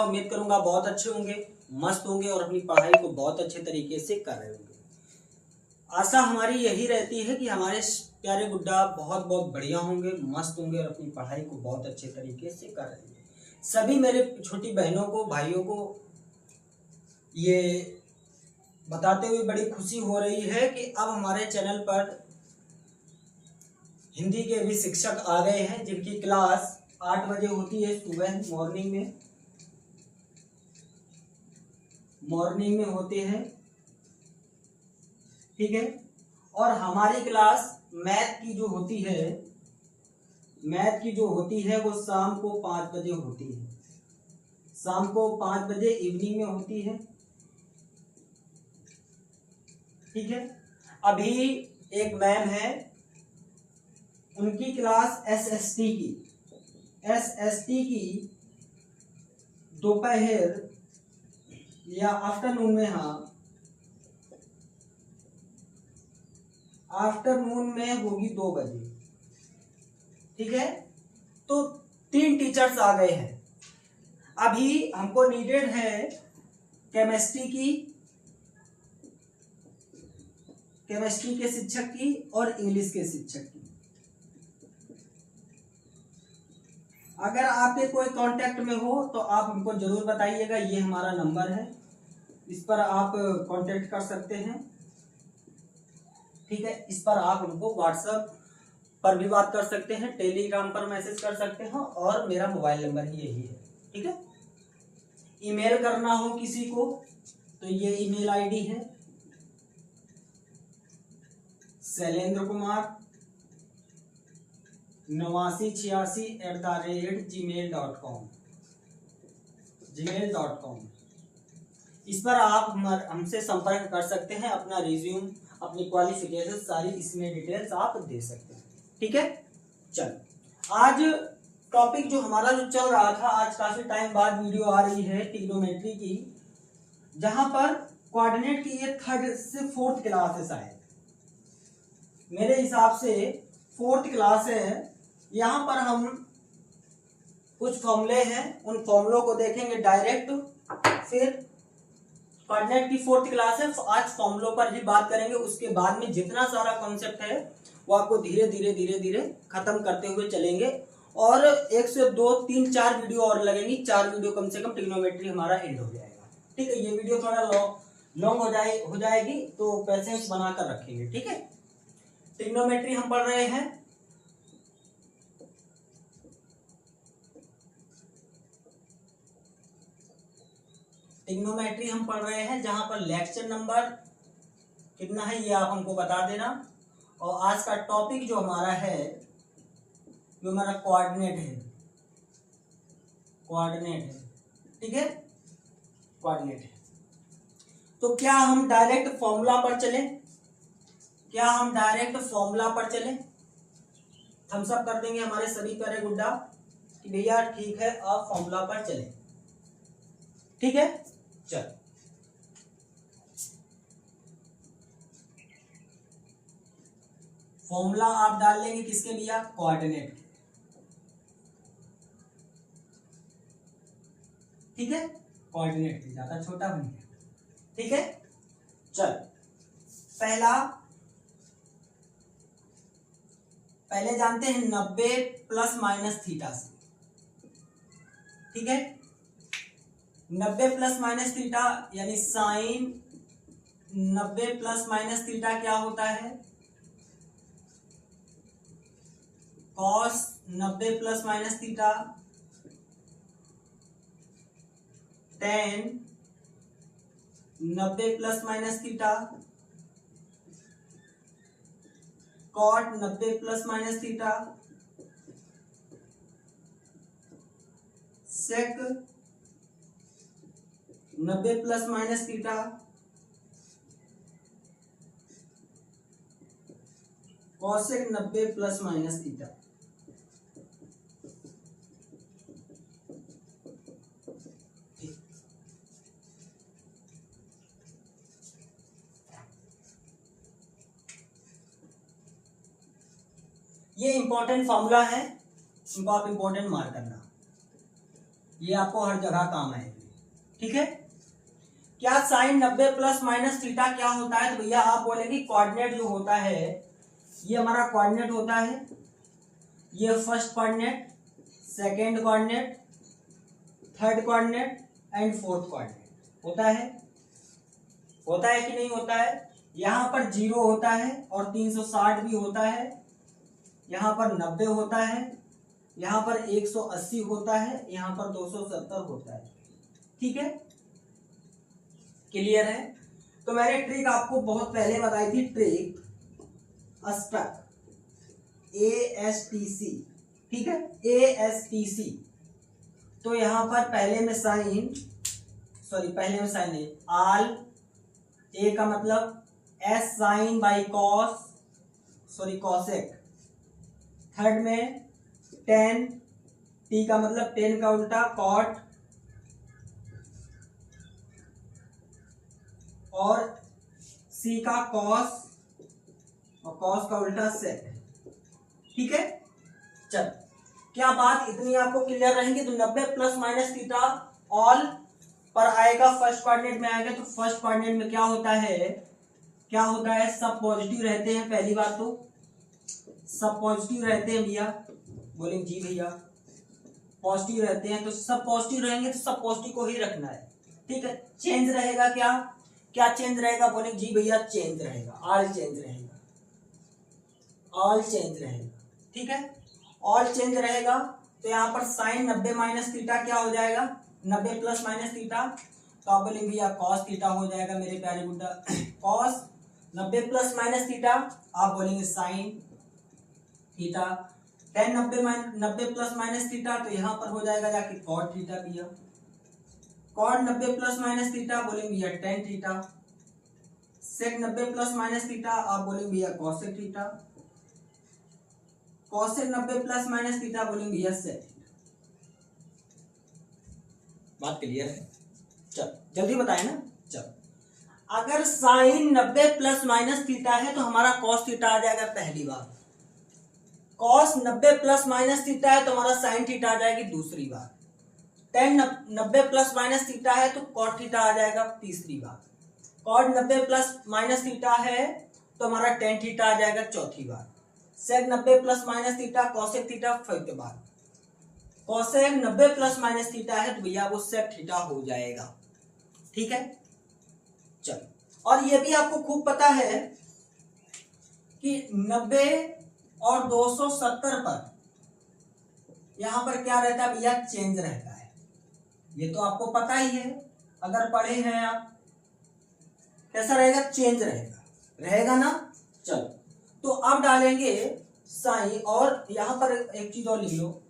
उम्मीद करूंगा बहुत अच्छे होंगे, मस्त होंगे और अपनी पढ़ाई को बहुत अच्छे तरीके से कर रहे होंगे। आशा हमारी यही रहती है कि हमारे प्यारे गुड्डा बहुत बहुत बढ़िया होंगे, मस्त होंगे और अपनी पढ़ाई को बहुत अच्छे तरीके से कर रहे होंगे। सभी मेरे छोटी बहनों को, भाइयों को ये बताते हुए बड़ी खुशी हो रही है कि अब हमारे चैनल पर हिंदी के भी शिक्षक आ गए हैं, जिनकी क्लास 8 बजे होती है सुबह मॉर्निंग में होते हैं, ठीक है। और हमारी क्लास मैथ की जो होती है वो शाम को 5 बजे होती है, शाम को 5 बजे इवनिंग में होती है, ठीक है। अभी एक मैम है, उनकी क्लास एसएसटी की दोपहर या आफ्टरनून में, आफ्टरनून में होगी 2 बजे, ठीक है। तो 3 टीचर्स आ गए हैं। अभी हमको नीडेड है केमिस्ट्री के शिक्षक की और इंग्लिश के शिक्षक की। अगर आपके कोई कांटेक्ट में हो तो आप हमको जरूर बताइएगा। ये हमारा नंबर है, इस पर आप कांटेक्ट कर सकते हैं, ठीक है। इस पर आप हमको व्हाट्सएप पर भी बात कर सकते हैं, टेलीग्राम पर मैसेज कर सकते हैं और मेरा मोबाइल नंबर ही यही है, ठीक है। ईमेल करना हो किसी को तो ये ईमेल आईडी है gmail.com। इस पर आप हमसे संपर्क कर सकते हैं, अपना रिज्यूम, अपनी क्वालिफिकेशन सारी इसमें डिटेल्स आप दे सकते हैं, ठीक है। चल, आज टॉपिक जो हमारा चल रहा था, आज काफी टाइम बाद वीडियो आ रही है ट्रिग्नोमेट्री की, जहां पर कोऑर्डिनेट की ये 3rd से 4th क्लास है, शायद मेरे हिसाब से 4th क्लास है। यहाँ पर हम कुछ फॉर्मूले हैं, उन फॉर्मूलों को देखेंगे डायरेक्ट, फिर कोऑर्डिनेट की 4th क्लास है, आज फॉर्मूलों पर ही बात करेंगे। उसके बाद में जितना सारा कॉन्सेप्ट है वो आपको धीरे धीरे खत्म करते हुए चलेंगे और 1 से 2, 3, 4 वीडियो और लगेंगी। 4 वीडियो कम से कम ट्रिग्नोमेट्री हमारा एंड हो जाएगा, ठीक है। ये वीडियो थोड़ा लॉन्ग हो जाएगी तो पेशेंस बनाकर रखेंगे, ठीक है। ट्रिग्नोमेट्री हम पढ़ रहे हैं, जहां पर लेक्चर नंबर कितना है ये आप हमको बता देना। और आज का टॉपिक जो हमारा है, जो हमारा कोऑर्डिनेट है, ठीक है, कोऑर्डिनेट है। तो क्या हम डायरेक्ट फॉर्मूला पर चलें? थम्स अप कर देंगे हमारे सभी प्यारे गुड्डा कि भैया ठीक है, आप फॉर्मूला पर चलें, ठीक है। चल, फॉर्मूला आप डाल लेंगे किसके भैया? कोऑर्डिनेट, ठीक है। कोऑर्डिनेट ज्यादा छोटा बन गया, ठीक है। चल, पहले जानते हैं 90 प्लस माइनस थीटा से, ठीक है। 90 प्लस माइनस थीटा यानी साइन 90 प्लस माइनस थीटा क्या होता है? Cos 90 plus minus theta, tan 90 plus minus theta, cot 90 plus minus theta, sec 90 plus minus theta, cosec 90 plus minus theta. ये इंपॉर्टेंट फॉर्मूला है, इनको आप इंपॉर्टेंट मार्क करना, ये आपको हर जगह काम आएगी। ठीक है। क्या साइन 90 प्लस माइनस थीटा क्या होता है? तो भैया आप बोलेंगे कोऑर्डिनेट जो होता है ये हमारा कोऑर्डिनेट होता है, ये first coordinate, second coordinate, third coordinate and fourth coordinate होता है कि नहीं होता है? यहां पर 0 होता है और 360 भी होता है, यहां पर 90 होता है, यहां पर 180 होता है, यहां पर 270 होता है। ठीक है, क्लियर है? तो मैंने ट्रिक आपको बहुत पहले बताई थी, ट्रिक अस्टक, ASTC, ठीक है, ASTC। तो यहां पर पहले में साइन नहीं, आल, ए का मतलब S sine by cosec, third में टेन, टी का मतलब टेन का उल्टा कॉट, और सी का कॉस, और कॉस का उल्टा सेक। ठीक है, चल क्या बात इतनी आपको क्लियर रहेंगी? तो 90 प्लस माइनस थीटा ऑल पर आएगा, फर्स्ट कोऑर्डिनेट में आएगा। तो फर्स्ट कोऑर्डिनेट में क्या होता है, सब पॉजिटिव रहते हैं। पहली बात तो सब पॉजिटिव रहते हैं भैया, बोलेंगे जी भैया पॉजिटिव रहते हैं, तो सब पॉजिटिव रहेंगे तो सब पॉजिटिव को ही रखना है। ठीक है, चेंज रहेगा क्या चेंज रहेगा? बोलेंगे जी भैया चेंज रहेगा, ऑल चेंज रहेगा। ठीक है, ऑल चेंज रहेगा। तो यहाँ पर साइन 90 माइनस थीटा क्या हो जाएगा? 90 प्लस माइनस थीटा, तो आप बोलेंगे भैया कॉस थीटा हो जाएगा मेरे प्यारे बुड्ढा। कॉस 90 प्लस माइनस थीटा, आप बोलेंगे sine theta. Tan 90 plus minus theta, तो यहाँ पर हो जाएगा जाके कॉट थीटा भैया। कॉट 90 प्लस माइनस थीटा, बोलेंगे भैया tan theta. Sec 90 plus minus theta, आप बोलेंगे भैया cosec theta. Cosec 90 plus minus theta, बोलेंगे भैया सेक थीटा। बात क्लियर है? चल जल्दी बताए ना। चल अगर साइन 90 प्लस माइनस थीटा है तो हमारा कॉस थीटा आ जाएगा पहली बार। कॉस 90 प्लस माइनस थीटा है तो हमारा साइन थीटा आ जाएगी दूसरी बार। टेन 90 प्लस माइनस थीटा है तो कॉट थीटा आ जाएगा तीसरी बार। कॉट 90 प्लस माइनस थीटा है तो हमारा टेन थीटा आ जाएगा चौथी बार। Sec 90 plus minus theta, cosec theta fifth बार। कॉसेक 90 प्लस माइनस थीटा है तो भैया वो सेक थीटा हो जाएगा। ठीक है, चल और ये भी आपको खूब पता है कि 90 और 270 पर यहां पर क्या रहता है भैया? चेंज रहता है। ये तो आपको पता ही है, अगर पढ़े हैं आप। कैसा रहेगा? चेंज रहेगा ना। चल तो अब डालेंगे साइन, और यहां पर एक चीज और लिख लो,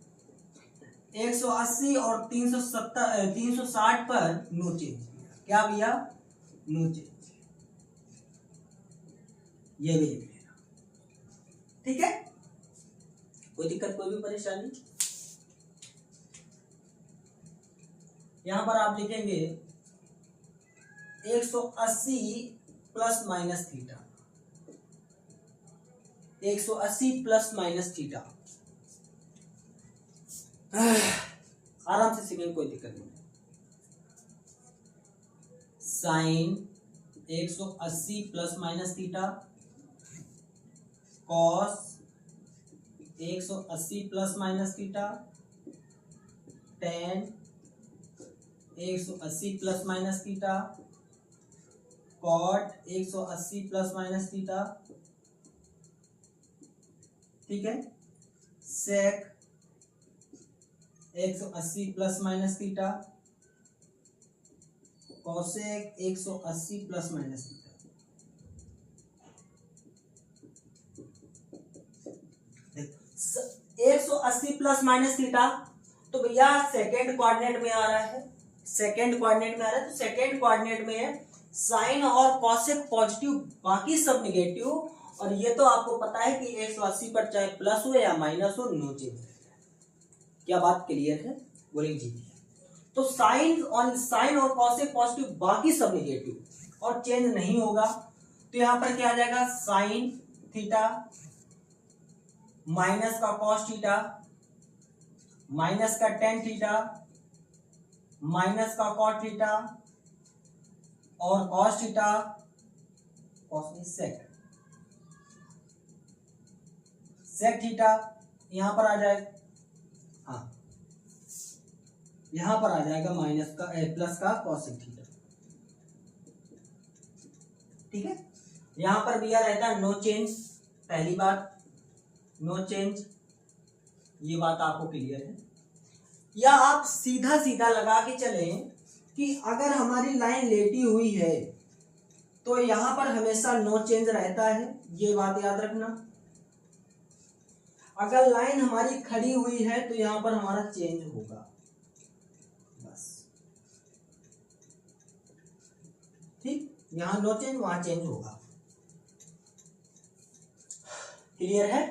180 और 360 पर नो चेंज। क्या भैया? No change. ये भी लिख लेना। ठीक है, कोई दिक्कत, कोई भी परेशानी? यहां पर आप लिखेंगे 180 plus minus theta, 180 plus minus theta. आराम से सीखेंगे, कोई दिक्कत नहीं। Sine 180 plus minus theta, cos 180 plus minus theta, tan 180 plus minus theta, cot 180 plus minus theta. ठीक है, sec 180 plus minus theta, cosec 180 plus minus theta. 180 plus minus theta, तो भैया सेकेंड कोऑर्डिनेट में आ रहा है, तो सेकेंड कोऑर्डिनेट में साइन और कॉसेक पॉजिटिव, बाकी सब नेगेटिव। और ये तो आपको पता है कि 180 पर चाहे प्लस हो या माइनस हो, नो चेंज। क्या बात क्लियर है? बोलेंगे जी। तो साइन और कॉसेक पॉजिटिव, बाकी सब नेगेटिव और चेंज नहीं होगा। तो यहां पर क्या आ जाएगा? साइन थीटा माइनस का कॉस थीटा माइनस का टेन थीटा माइनस का कॉट थीटा और cos theta cos sec theta यहां पर आ जाएगा, हाँ यहां पर आ जाएगा माइनस का प्लस का कॉसेक थीटा। ठीक है, यहां पर भैया रहता है नो चेंज, पहली बात नो चेंज, ये बात आपको क्लियर है। या आप सीधा सीधा लगा के चलें कि अगर हमारी लाइन लेटी हुई है तो यहां पर हमेशा नो चेंज रहता है, ये बात याद रखना। अगर लाइन हमारी खड़ी हुई है तो यहां पर हमारा चेंज होगा, बस ठीक, यहां नो चेंज वहां चेंज होगा। क्लियर है?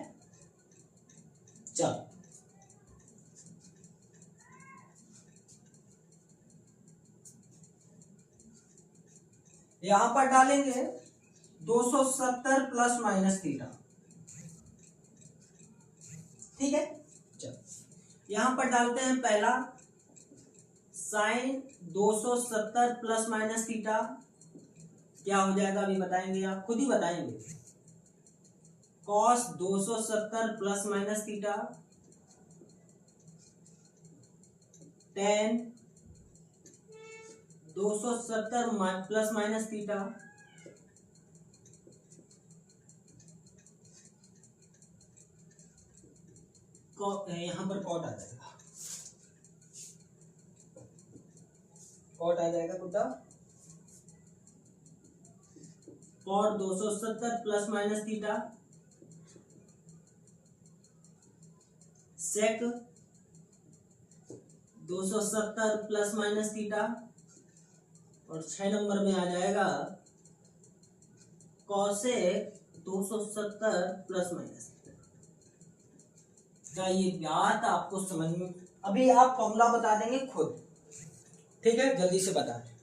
चल यहां पर डालेंगे 270 प्लस माइनस थीटा। ठीक है, चल यहां पर डालते हैं पहला साइन 270 प्लस माइनस थीटा, क्या हो जाएगा अभी बताएंगे, आप खुद ही बताएंगे। Cos 270 plus minus theta tan 270 plus minus theta यहां पर कॉट आ जाएगा, कॉट आ जाएगा कुत्ता, cot 270 plus minus theta sec 270 plus minus theta, और 6 नंबर में आ जाएगा कॉसेक 270 प्लस माइनस। क्या ये बात आपको समझ में, अभी आप फॉर्मूला बता देंगे खुद, ठीक है, जल्दी से बता दें।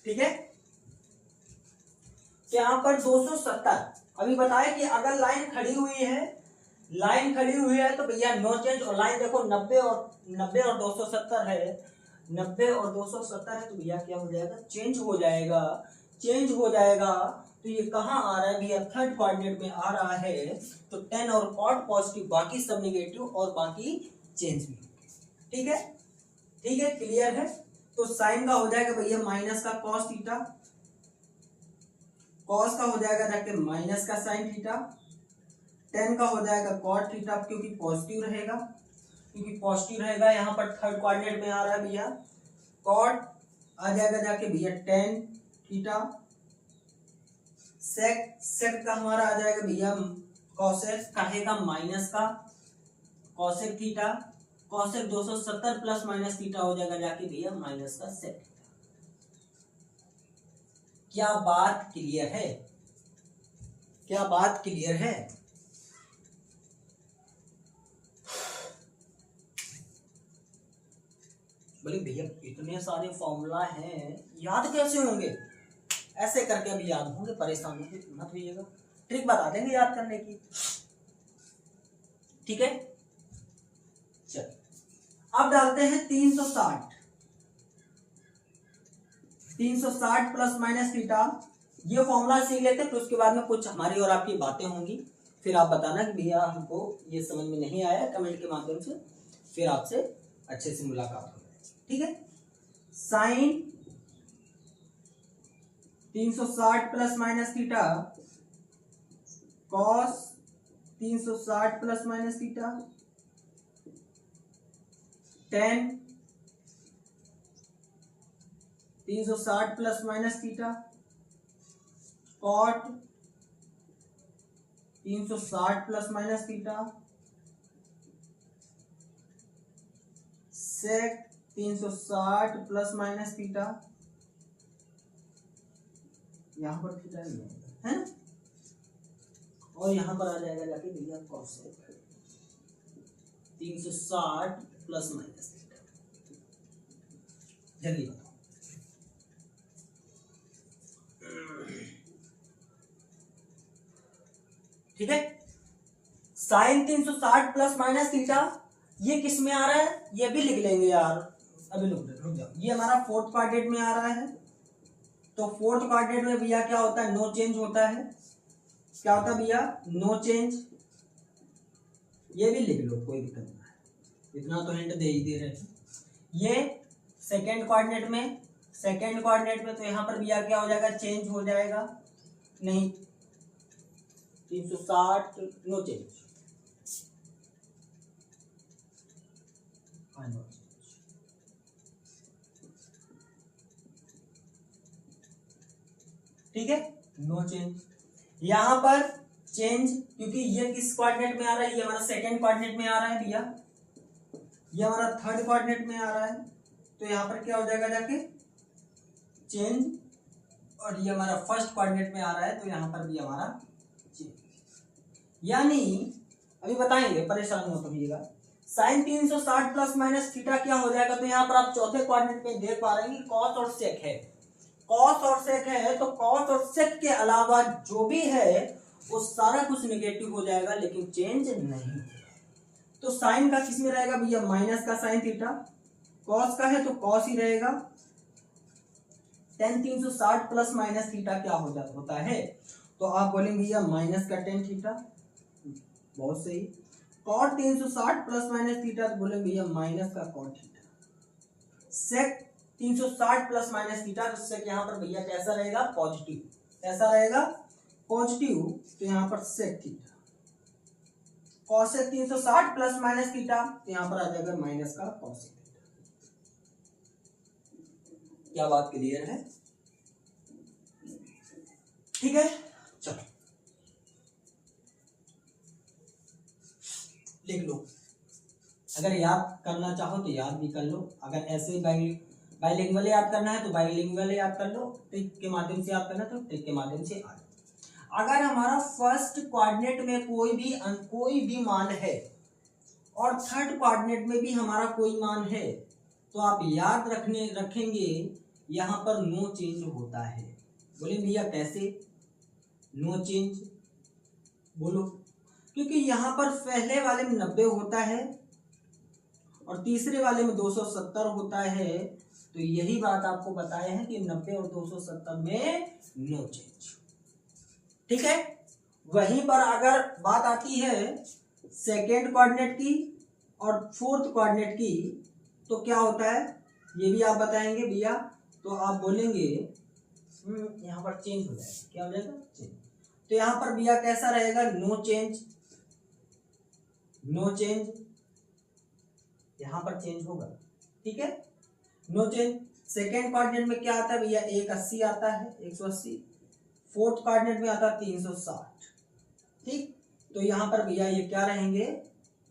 ठीक है, यहाँ पर 270 अभी बताया कि अगर लाइन खड़ी हुई है, लाइन खड़ी हुई है तो भैया नो चेंज, और लाइन देखो 90 और 270 है, 90 और 270 है तो भैया क्या हो जाएगा, चेंज हो जाएगा, चेंज हो जाएगा। तो ये कहाँ आ रहा है भैया, थर्ड कोऑर्डिनेट में आ रहा है, तो 10 और कॉट पॉजिटिव, बाकी सब नेगेटिव और बाकी चेंज भी। ठीक है, ठीक है, क्लियर है। तो साइन का हो जाएगा भैया माइनस का कॉस थीटा, कॉस का हो जाएगा जाके माइनस का साइन थीटा, टेन का हो जाएगा कॉट थीटा क्योंकि पॉजिटिव रहेगा, क्योंकि पॉजिटिव रहेगा, यहाँ पर थर्ड कोऑर्डिनेट में आ रहा है भैया, कॉट आ जाएगा जाके भैया टेन थीटा, सेक का हमारा आ जाएगा भैया कॉसेक कहेगा माइनस का cosec theta, cosec 270 plus minus theta हो जाएगा जाके भैया माइनस का सेक थीटा। क्या बात क्लियर है? क्या बात क्लियर है? बोले भैया इतने सारे फॉर्मूला हैं, याद कैसे होंगे? ऐसे करके अभी याद होंगे, परेशान मत होइएगा, ट्रिक बता देंगे याद करने की। ठीक है, चल अब डालते हैं 360 प्लस माइनस थीटा, ये फॉर्मूला सीख लेते हैं, फिर उसके बाद में कुछ हमारी और आपकी बातें होंगी, फिर आप बताना कि भैया हमको ये समझ में नहीं आया, कमेंट के माध्यम से, फिर आपसे अच्छे से मुलाकात हो जाएगी। ठीक है, sine 360 plus minus theta cos 360 plus minus theta tan 360 plus minus theta cot 360 plus minus theta sec 360 plus minus theta, यहां पर थीटा नहीं है ना, और यहां पर आ जाएगा जाके भैया कॉसेक 360 प्लस माइनस थीटा। जल्दी बताओ। ठीक है, साइन 360 प्लस माइनस थीटा ये किस में आ रहा है, ये भी लिख लेंगे यार, अभी रुक जाओ। ये हमारा फोर्थ क्वाड्रेंट में आ रहा है, तो फोर्थ क्वाड्रेंट में भैया क्या होता है, नो चेंज होता है। क्या होता है भैया, नो चेंज। ये भी लिख लो, कोई दिक्कत नहीं है, इतना तो हिंट दे ही दे रहे हैं। ये सेकेंड क्वाड्रेंट में तो यहाँ पर भैया क्या हो जाएगा, चेंज हो जाएगा, नहीं 360 नो चेंज। ठीक है, नो चेंज। यहां पर चेंज, क्योंकि ये किस क्वाड्रेंट में आ रहा है, ये हमारा सेकेंड क्वाड्रेंट में आ रहा है भैया, ये हमारा थर्ड क्वाड्रेंट में आ रहा है, तो यहां पर क्या हो जाएगा जाके चेंज, और ये हमारा फर्स्ट क्वाड्रेंट में आ रहा है, तो यहां पर भी हमारा चेंज। यानी अभी बताएंगे, परेशान मत होइएगा। साइन 360 प्लस माइनस थीटा क्या हो जाएगा, तो यहाँ पर आप चौथे क्वाड्रेंट में देख पा रहे हैं कि कॉस और सेक है, कॉस और सेक है, तो कॉस और सेक के अलावा जो भी है वो सारा कुछ नेगेटिव हो जाएगा, लेकिन चेंज नहीं। तो साइन का किस में रहेगा भैया, माइनस का साइन थीटा, कॉस का है तो कॉस ही रहेगा। tan 360 प्लस माइनस थीटा क्या हो जाता होता है, तो आप बोलेंगे भैया माइनस का tan थीटा, बहुत सही। कॉट 360 प्लस माइनस थीटा, तो बोलेंगे भैया माइनस का cot theta. Sec 360 plus minus theta, तो सेक यहाँ पर भैया कैसा रहेगा, पॉजिटिव, कैसा रहेगा, पॉजिटिव, तो यहाँ पर sec theta. Cosec 360 plus minus theta, तो यहाँ पर आ जाएगा माइनस का कॉसेक थीटा। क्या बात क्लियर है, ठीक है। चलो लिख लो, अगर याद करना चाहो तो याद भी कर लो, अगर ऐसे बाइलिंगुअल याद करना है तो बाइलिंगुअल याद कर लो, ट्रिक के माध्यम से याद करना तो ट्रिक के माध्यम से याद। अगर हमारा फर्स्ट क्वाड्रेंट में कोई भी मान है और थर्ड क्वाड्रेंट में भी हमारा कोई मान है, तो आप याद रखेंगे यहाँ पर नो चेंज होता है। बोले भैया कैसे नो चेंज, बोलो, क्योंकि यहाँ पर पहले वाले में 90 होता है और तीसरे वाले में 270 होता है, तो यही बात आपको बताए हैं कि 90 और 270 में नो चेंज। ठीक है, वहीं पर अगर बात आती है सेकेंड कोऑर्डिनेट की और फोर्थ कोऑर्डिनेट की, तो क्या होता है ये भी आप बताएंगे भैया, तो आप बोलेंगे यहाँ पर चेंज हो जाएगा, क्या हो जाएगा, चेंज। तो यहाँ पर भैया कैसा रहेगा, नो चेंज, नो चेंज, यहाँ पर चेंज होगा, ठीक है, नो चेंज। सेकेंड कोऑर्डिनेट में क्या आता है भैया, 180 आता है, 180। फोर्थ कोऑर्डिनेट में आता है 360, ठीक। तो यहाँ पर भैया ये क्या रहेंगे,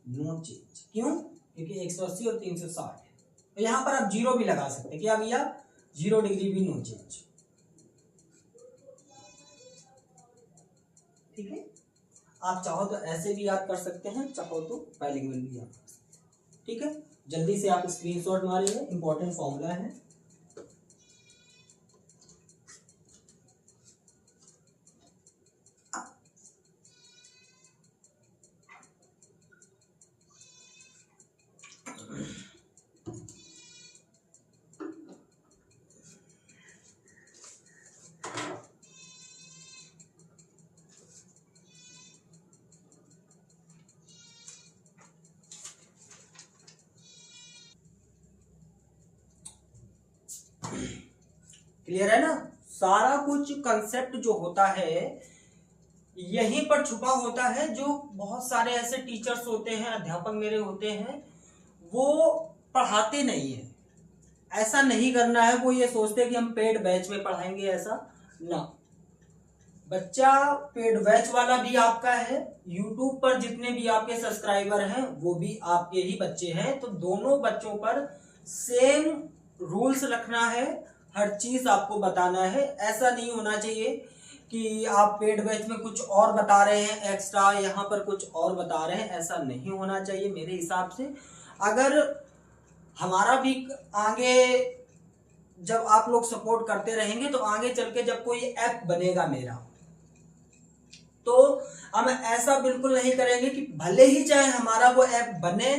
नो चेंज। क्यों, क्योंकि 180 और 360 है। तो यहाँ पर आप जीरो भी लगा सकते हैं, क्या भैया, 0 डिग्री भी नो चेंज, ठीक है। आप चाहो तो ऐसे भी याद कर सकते हैं, चाहो तो बाइलिंगुअल भी याद कर सकते हैं, ठीक है। जल्दी से आप स्क्रीनशॉट मारिए, इंपॉर्टेंट फॉर्मूला है। क्लियर है ना, सारा कुछ कंसेप्ट जो होता है यहीं पर छुपा होता है। जो बहुत सारे ऐसे टीचर्स होते हैं, अध्यापक मेरे होते हैं, वो पढ़ाते नहीं है। ऐसा नहीं करना है, वो ये सोचते हैं कि हम पेड बैच में पढ़ाएंगे, ऐसा ना। बच्चा पेड बैच वाला भी आपका है, यूट्यूब पर जितने भी आपके सब्सक्राइबर हैं वो भी आपके ही बच्चे हैं, तो दोनों बच्चों पर सेम रूल्स रखना है, हर चीज आपको बताना है। ऐसा नहीं होना चाहिए कि आप पेड बैच में कुछ और बता रहे हैं एक्स्ट्रा, यहाँ पर कुछ और बता रहे हैं, ऐसा नहीं होना चाहिए मेरे हिसाब से। अगर हमारा भी आगे जब आप लोग सपोर्ट करते रहेंगे तो आगे चल के जब कोई ऐप बनेगा मेरा, तो हम ऐसा बिल्कुल नहीं करेंगे कि भले ही चाहे हमारा वो ऐप बने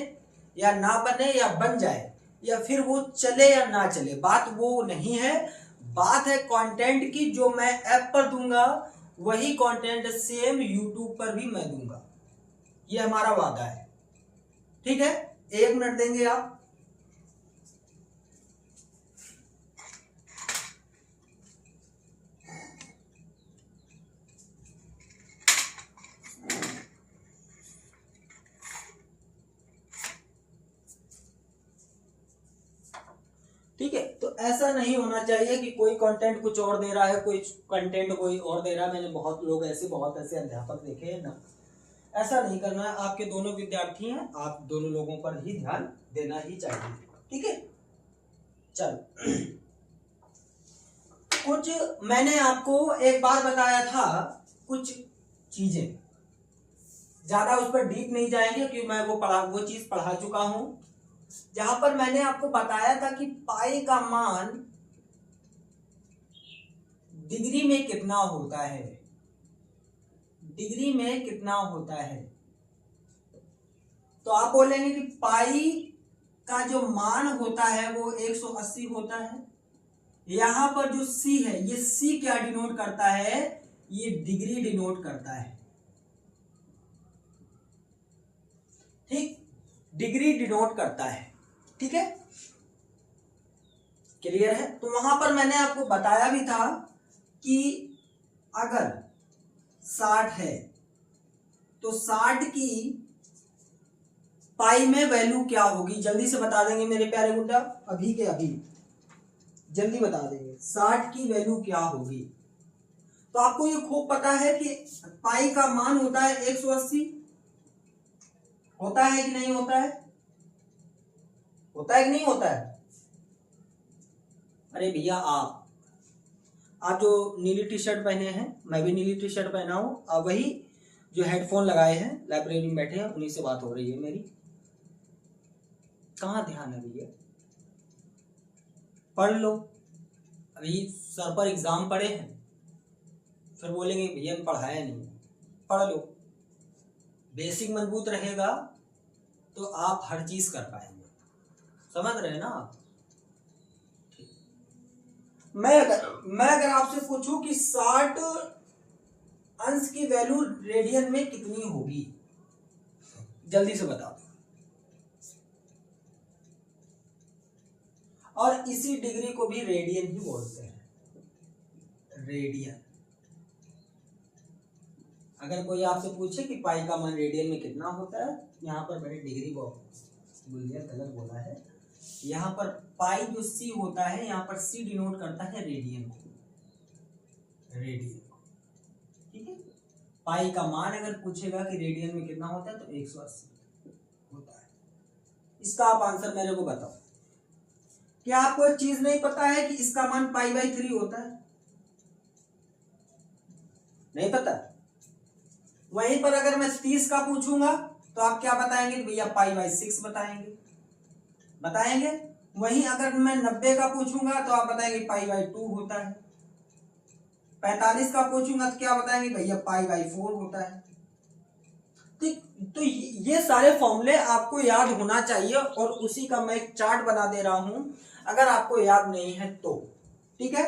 या ना बने या बन जाए या फिर वो चले या ना चले, बात वो नहीं है। बात है कंटेंट की, जो मैं ऐप पर दूंगा वही कंटेंट सेम यूट्यूब पर भी मैं दूंगा, ये हमारा वादा है। ठीक है, 1 मिनट देंगे आप। ठीक है, तो ऐसा नहीं होना चाहिए कि कोई कंटेंट कुछ और दे रहा है, कोई कंटेंट कोई और दे रहा है। मैंने बहुत ऐसे अध्यापक देखे हैं ना, ऐसा नहीं करना है। आपके दोनों विद्यार्थी हैं, आप दोनों लोगों पर ही ध्यान देना ही चाहिए। ठीक है, चलो कुछ मैंने आपको एक बार बताया था कुछ चीजें, ज्यादा उस पर डीप नहीं जाएंगे क्योंकि मैं वो चीज पढ़ा चुका हूं, जहां पर मैंने आपको बताया था कि पाई का मान डिग्री में कितना होता है, डिग्री में कितना होता है। तो आप बोलेंगे कि पाई का जो मान होता है वो 180 होता है। यहां पर जो सी है, ये सी क्या डिनोट करता है, ये डिग्री डिनोट करता है। ठीक, डिग्री डिनोट करता है। ठीक है, क्लियर है। तो वहां पर मैंने आपको बताया भी था कि अगर 60 है तो 60 की पाई में वैल्यू क्या होगी, जल्दी से बता देंगे मेरे प्यारे गुड्डा, अभी के अभी जल्दी बता देंगे 60 की वैल्यू क्या होगी। तो आपको ये खूब पता है कि पाई का मान होता है 180, होता है कि नहीं होता है, होता है कि नहीं होता है। अरे भैया आप जो नीली टी शर्ट पहने हैं, मैं भी नीली टी शर्ट पहना हूं, अब वही जो हेडफोन लगाए हैं लाइब्रेरी में बैठे हैं, उन्हीं से बात हो रही है मेरी। कहाँ ध्यान है भैया, पढ़ लो। अभी सर पर एग्जाम पड़े हैं, फिर बोलेंगे भैया ने पढ़ाया नहीं, पढ़ लो। बेसिक मजबूत रहेगा तो आप हर चीज कर पाएंगे, समझ रहे हैं ना आप। मैं अगर आपसे पूछूं कि 60 अंश की वैल्यू रेडियन में कितनी होगी, जल्दी से बता दो। और इसी डिग्री को भी रेडियन ही बोलते हैं, रेडियन। अगर कोई आपसे पूछे कि पाई का मान रेडियन में कितना होता है, यहाँ पर मैंने डिग्री गलत बोला है, यहाँ पर पाई जो सी होता है, यहाँ पर सी डिनोट करता है रेडियन को, रेडियन। ठीक है, पाई का मान अगर पूछेगा कि रेडियन में कितना होता है तो 180 होता है। इसका आप आंसर मेरे को बताओ। क्या आपको एक चीज नहीं पता है कि इसका मान पाई/3 होता है, नहीं पता। वहीं पर अगर मैं 30 का पूछूंगा तो आप क्या बताएंगे, भैया पाई/6 बताएंगे। वहीं अगर मैं 90 का पूछूंगा तो आप बताएंगे पाई/2 होता है। 45 का पूछूंगा तो क्या बताएंगे, भैया पाई/4 होता है। तो ये सारे फॉर्मूले आपको याद होना चाहिए, और उसी का मैं एक चार्ट बना दे रहा हूं अगर आपको याद नहीं है तो। ठीक है,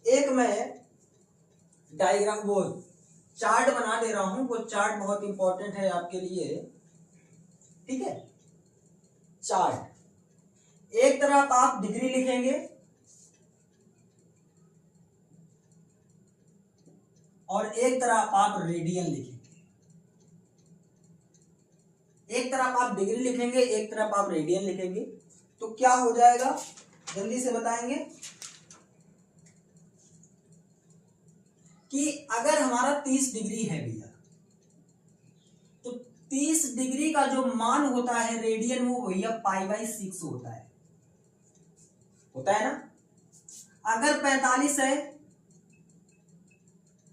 एक मैं डायग्राम वो चार्ट बना दे रहा हूं, वो चार्ट बहुत इंपॉर्टेंट है आपके लिए। ठीक है, चार्ट एक तरफ आप डिग्री लिखेंगे और एक तरफ आप रेडियन लिखेंगे। एक तरफ आप डिग्री लिखेंगे, एक तरफ आप रेडियन लिखेंगे, तो क्या हो जाएगा, जल्दी से बताएंगे। कि अगर हमारा 30 डिग्री है भैया, तो 30 डिग्री का जो मान होता है रेडियन, वो भैया पाई/6 होता है ना। अगर 45 है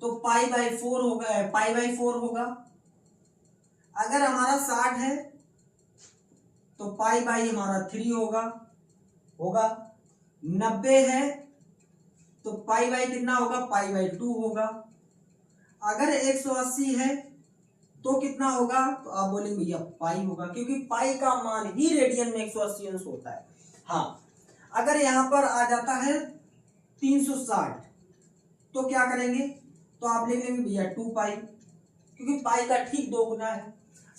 तो पाई/4 होगा। अगर हमारा 60 है तो पाई बाई हमारा 3 होगा 90 है तो पाई बाई कितना होगा, पाई बाई 2 होगा। अगर 180 है तो कितना होगा, तो आप बोलेंगे भैया पाई होगा, क्योंकि पाई का मान ही रेडियन में 180 अंश होता है। हाँ, अगर यहां पर आ जाता है 360 तो क्या करेंगे, तो आप लिख लेंगे भैया 2 पाई, क्योंकि पाई का ठीक 2 गुना है।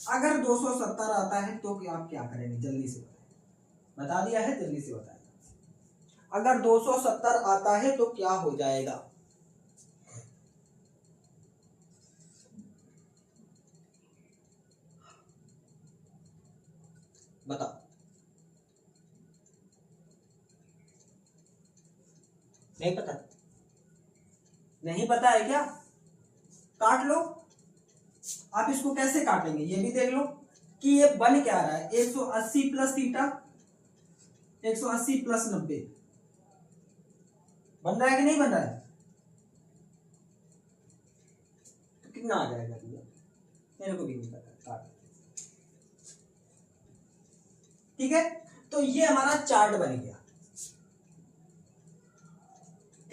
अगर 270 आता है तो आप क्या करेंगे, जल्दी से बताएं। बता दिया है, जल्दी से बताएं। अगर 270 आता है तो क्या हो जाएगा, बताओ। नहीं पता, नहीं पता है क्या, काट लो। आप इसको कैसे काटेंगे ये भी देख लो कि ये बन क्या रहा है, 180 प्लस थीटा, 180 प्लस 90 बन रहा है कि नहीं बन रहा है, तो कितना आ जाएगा भैया, मेरे को भी नहीं पता, काट। ठीक है, तो ये हमारा चार्ट बन गया।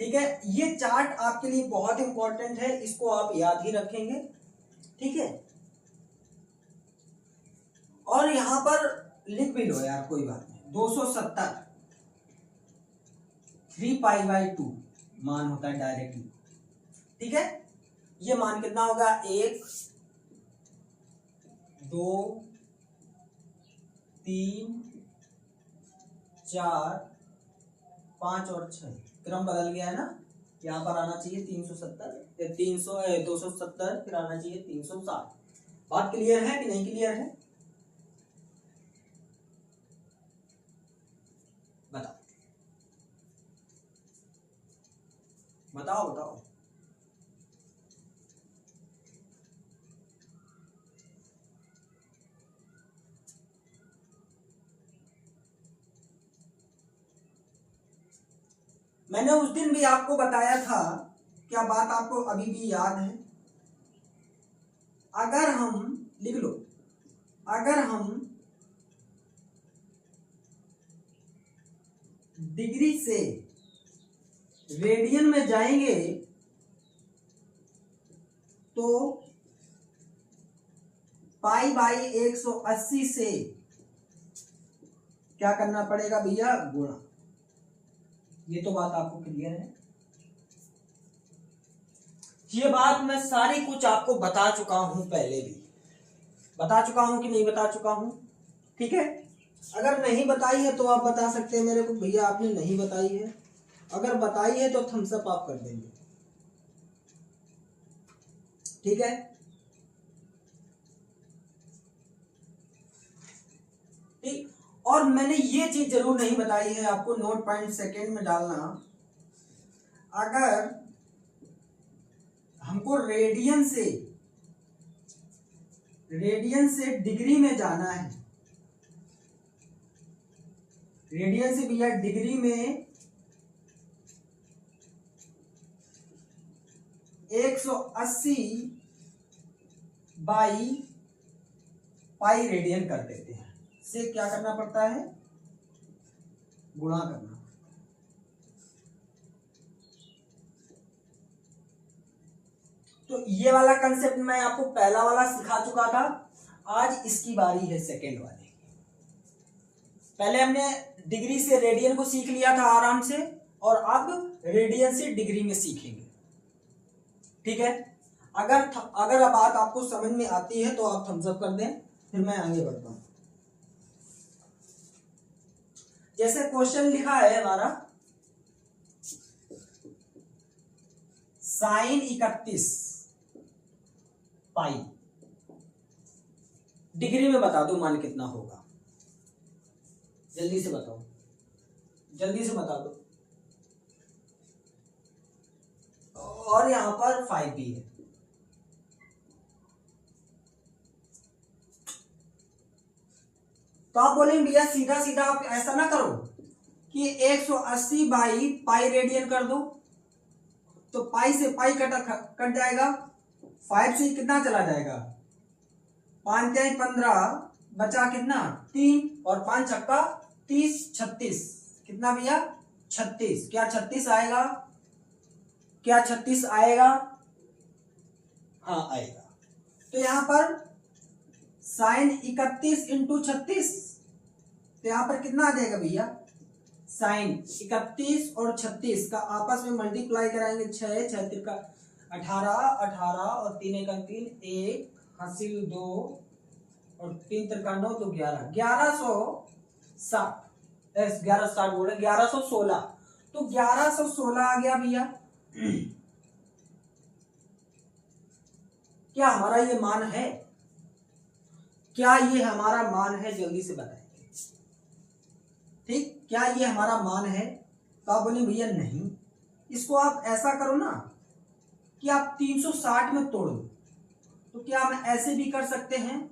ठीक है, ये चार्ट आपके लिए बहुत इंपॉर्टेंट है, इसको आप याद ही रखेंगे। ठीक है, और यहां पर लिख भी लो यार, कोई बात नहीं। 270 3 पाई बाई 2 मान होता है डायरेक्टली। ठीक है, ये मान कितना होगा, 1 2 3 4 5 और 6, क्रम बदल गया है ना, यहाँ पर आना चाहिए 370 270, फिर आना चाहिए 360। बात क्लियर है कि नहीं क्लियर है, बताओ बताओ बताओ। मैंने उस दिन भी आपको बताया था, क्या बात आपको अभी भी याद है? अगर हम लिख लो, अगर हम डिग्री से रेडियन में जाएंगे तो पाई बाई 180 से क्या करना पड़ेगा भैया, गुणा। ये तो बात आपको क्लियर है, ये बात मैं सारी कुछ आपको बता चुका हूं, पहले भी बता चुका हूं कि नहीं बता चुका हूं। ठीक है, अगर नहीं बताई है तो आप बता सकते हैं मेरे को, भैया आपने नहीं बताई है। अगर बताई है तो थम्स अप आप कर देंगे। ठीक है, ठीक। और मैंने ये चीज जरूर नहीं बताई है आपको, नोट पॉइंट सेकेंड में डालना। अगर हमको रेडियन से डिग्री में जाना है, रेडियन से भैया डिग्री में 180 बाई पाई रेडियन कर देते हैं, से क्या करना पड़ता है, गुणा करना। तो ये वाला कंसेप्ट मैं आपको पहला वाला सिखा चुका था, आज इसकी बारी है सेकेंड वाले। पहले हमने डिग्री से रेडियन को सीख लिया था आराम से, और अब रेडियन से डिग्री में सीखेंगे। ठीक है, अगर बात आपको समझ में आती है तो आप थम्स अप कर दें, फिर मैं आगे बढ़ता हूं। जैसे क्वेश्चन लिखा है हमारा, साइन 31 पाई, डिग्री में बता दो मान कितना होगा, जल्दी से बताओ, जल्दी से बता दो। और यहां पर 5 भी है, तो आप बोलेंगे भैया सीधा सीधा आप ऐसा ना करो कि 180 बाई पाई रेडियन कर दो, तो पाई से पाई कट जाएगा, 5 से कितना चला जाएगा, 5 15, बचा कितना 3 और 5 छक्का 30, 36 कितना भैया 36। क्या 36 आएगा? क्या 36 आएगा? हाँ आएगा। तो यहां पर साइन 31 इंटू 36, तो यहां पर कितना आ जाएगा भैया? साइन 31 और 36 का आपस में मल्टीप्लाई कराएंगे, 6 6 तिरका 18 18 और 3 एक 3, 1 हासिल 2 और 3 तिरका 9 तो 11 1160 1160 बोल रहे 1116। तो 1116 आ गया भैया। क्या हमारा ये मान है? क्या ये हमारा मान है? जल्दी से बताएंगे। ठीक, क्या ये हमारा मान है? तो आप बोले भैया नहीं। इसको आप ऐसा करो ना कि आप 360 में तोड़ दो। तो क्या हम ऐसे भी कर सकते हैं?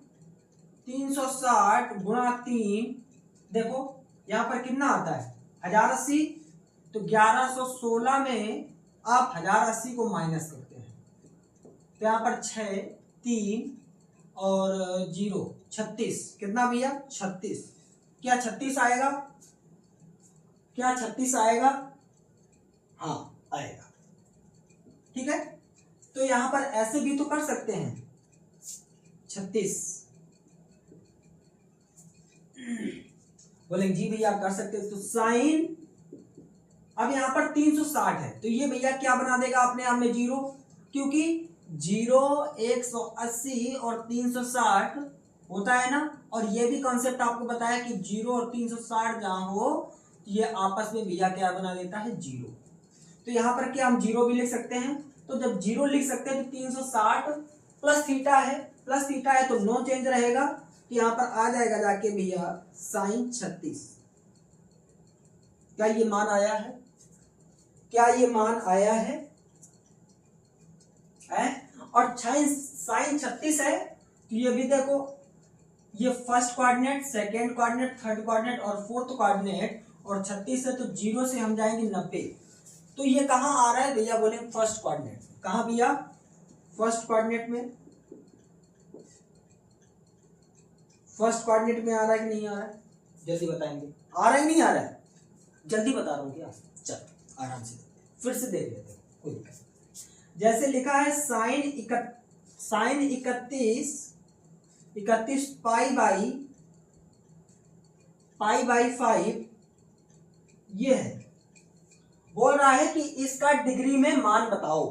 360 गुणा 3, देखो यहां पर कितना आता है 1080। तो 1116 में आप 1080 को माइनस करते हैं, तो यहां पर 6 3 और 0 36 कितना भैया 36। क्या 36 आएगा? क्या 36 आएगा? हाँ आएगा। ठीक है, तो यहां पर ऐसे भी तो कर सकते हैं 36। बोलेंगे जी भैया कर सकते हैं। तो साइन अब यहां पर 360 है, तो ये भैया क्या बना देगा अपने आप में 0, क्योंकि 0 180 और 360 होता है ना। और ये भी कॉन्सेप्ट आपको बताया कि 0 और 360 जहां हो ये आपस में भैया क्या बना देता है 0। तो यहां पर क्या हम 0 भी लिख सकते हैं? तो जब 0 लिख सकते हैं तो 360 प्लस थीटा है, प्लस थीटा है तो नो चेंज रहेगा। तो यहां पर आ जाएगा जाके भैया साइन 36। क्या ये मान आया है? क्या ये मान आया है? और साइन 36 है, तो ये भी देखो ये first coordinate, second coordinate, third coordinate और फोर्थ कोऑर्डिनेट, और 36 है तो 0 से हम जाएंगे 90। तो ये कहां आ रहा है भैया? बोले फर्स्ट कोऑर्डिनेट। कहां भैया? फर्स्ट कोऑर्डिनेट में। फर्स्ट कोऑर्डिनेट में आ रहा है कि नहीं आ रहा है? जल्दी बताएंगे। आ रहा है नहीं आ रहा है? जल्दी बता रहा हूं क्या? चल आराम से फिर से देख लेते हैं, कोई दिक्कत नहीं। जैसे लिखा है साइन 31 पाई बाई 5 ये है। बोल रहा है कि इसका डिग्री में मान बताओ।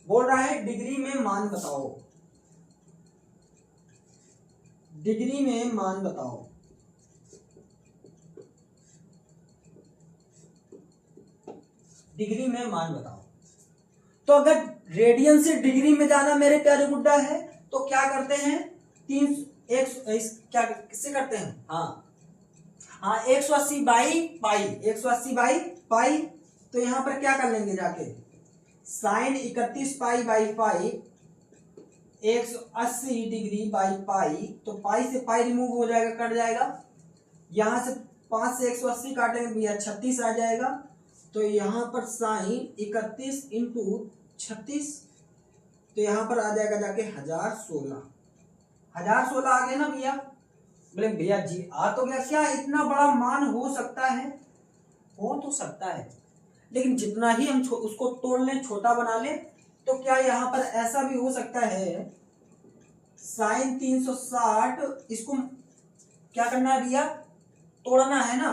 बोल रहा है डिग्री में मान बताओ। डिग्री में मान बताओ। डिग्री में मान बताओ। तो अगर रेडियन से डिग्री में जाना मेरे प्यारे गुड्डा है तो क्या करते हैं? क्या किससे करते हैं? हाँ 180 बाई पाई, 180 बाई पाई। तो यहां पर क्या कर लेंगे जाके? Sine 31 pi by pi 180 degree by pi. तो पाई से पाई रिमूव हो जाएगा, कट जाएगा। यहां से 5 से 180 काटेंगे भैया 36 आ जाएगा। तो यहां पर साइन 31 इंटू 36, तो यहां पर आ जाएगा जाके 1016। 1016 आ गया ना भैया? बोले भैया जी आ तो गया। क्या इतना बड़ा मान हो सकता है? हो तो सकता है, लेकिन जितना ही हम उसको तोड़ लें, छोटा बना लें, तो क्या यहां पर ऐसा भी हो सकता है साइन 360 इसको क्या करना है भैया? तोड़ना है ना।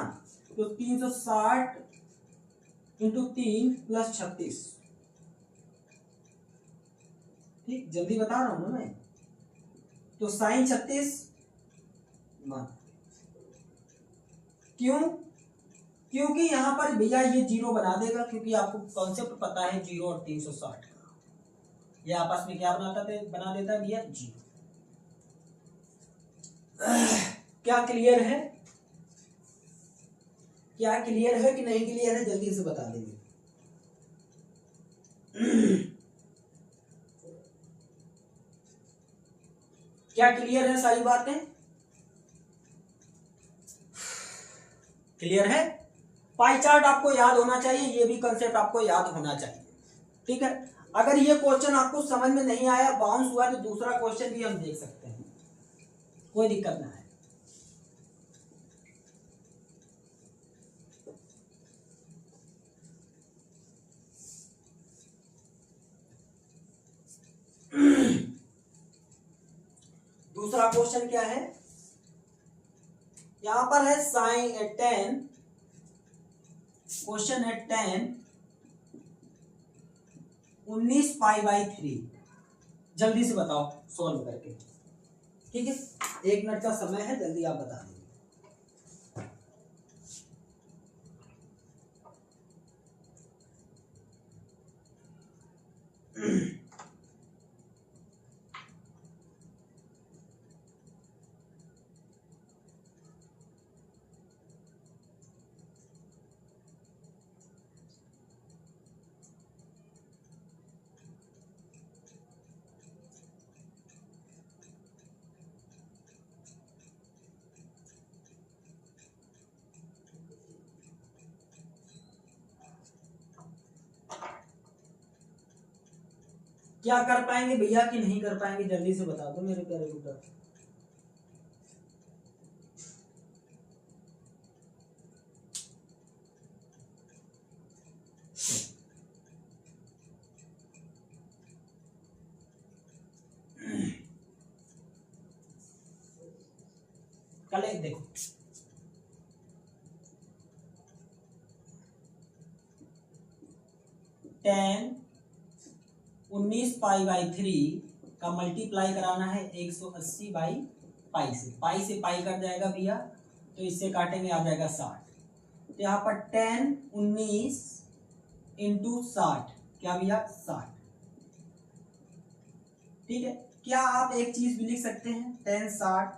तो 360 इंटू 3 प्लस 36। ठीक, जल्दी बता रहा हूं ना मैं। तो साइन 36 मान, क्यों? क्योंकि यहां पर भैया ये 0 बना देगा, क्योंकि आपको कॉन्सेप्ट पता है 0 और 360 का। ये आपस में क्या बना देता है भैया 0। क्या क्लियर है? क्या क्लियर है कि नहीं क्लियर है? जल्दी से बता देंगे। क्या क्लियर है? सारी बातें क्लियर है? पाई चार्ट आपको याद होना चाहिए, ये भी कंसेप्ट आपको याद होना चाहिए। ठीक है, अगर ये क्वेश्चन आपको समझ में नहीं आया, बाउंस हुआ, तो दूसरा क्वेश्चन भी हम देख सकते हैं। कोई दिक्कत ना है। दूसरा क्वेश्चन क्या है, यहां पर है साइन 10, क्वेश्चन है 10 19 पाई बाई 3, जल्दी से बताओ सॉल्व करके, ठीक है 1 मिनट का समय है, जल्दी आप बता देंगे। क्या कर पाएंगे भैया कि नहीं कर पाएंगे, जल्दी से बता दो मेरे प्यारे पुत्र। कल एक देखो, टेन 19 पाई बाई 3 का मल्टीप्लाई कराना है 180 बाई पाई से पाई कट जाएगा भैया, तो इससे काटेंगे आ जाएगा 60। तो यहाँ पर 10 19 इंटू 60 क्या भैया 60, ठीक है। क्या आप एक चीज भी लिख सकते हैं 10 60,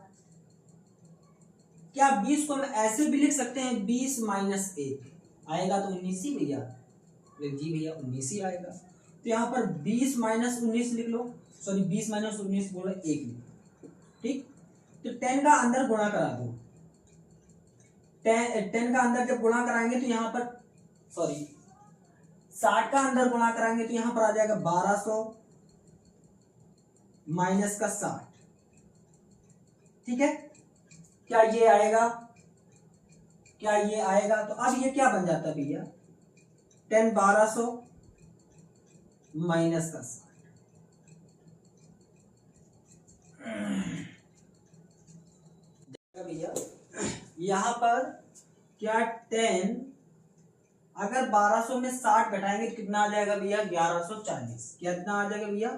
क्या 20 को हम ऐसे भी लिख सकते हैं 20 माइनस 1 आएगा तो 19 ही भैया, जी भैया 19 ही आएगा। तो यहाँ पर 20 माइनस 19 लिख लो, सॉरी 20 माइनस 19 बोलो 1 लिख लो, ठीक। तो 10 का अंदर गुणा करा दो, 10 का अंदर जब गुणा कराएंगे तो यहाँ पर सॉरी 60 का अंदर गुणा कराएंगे तो यहाँ पर आ जाएगा 1200 माइनस का 60, ठीक है। क्या ये आएगा, क्या ये आएगा, तो अब ये क्या बन जाता है भैया 10 1200 माइनस का 60, भैया यहां पर क्या 10 अगर 1200 में 60 घटाएंगे तो कितना आ जाएगा भैया 1140, कितना आ जाएगा भैया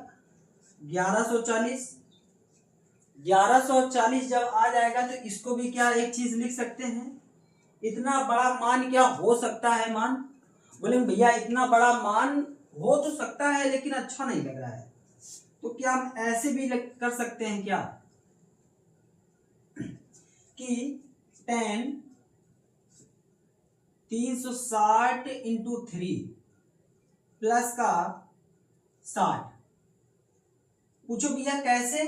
1140। 1140 जब आ जाएगा तो इसको भी क्या एक चीज लिख सकते हैं, इतना बड़ा मान क्या हो सकता है, मान बोले भैया इतना बड़ा मान हो तो सकता है लेकिन अच्छा नहीं लग रहा है, तो क्या हम ऐसे भी कर सकते हैं क्या कि 10 360 इंटू 3 प्लस का 60, पूछो भैया कैसे,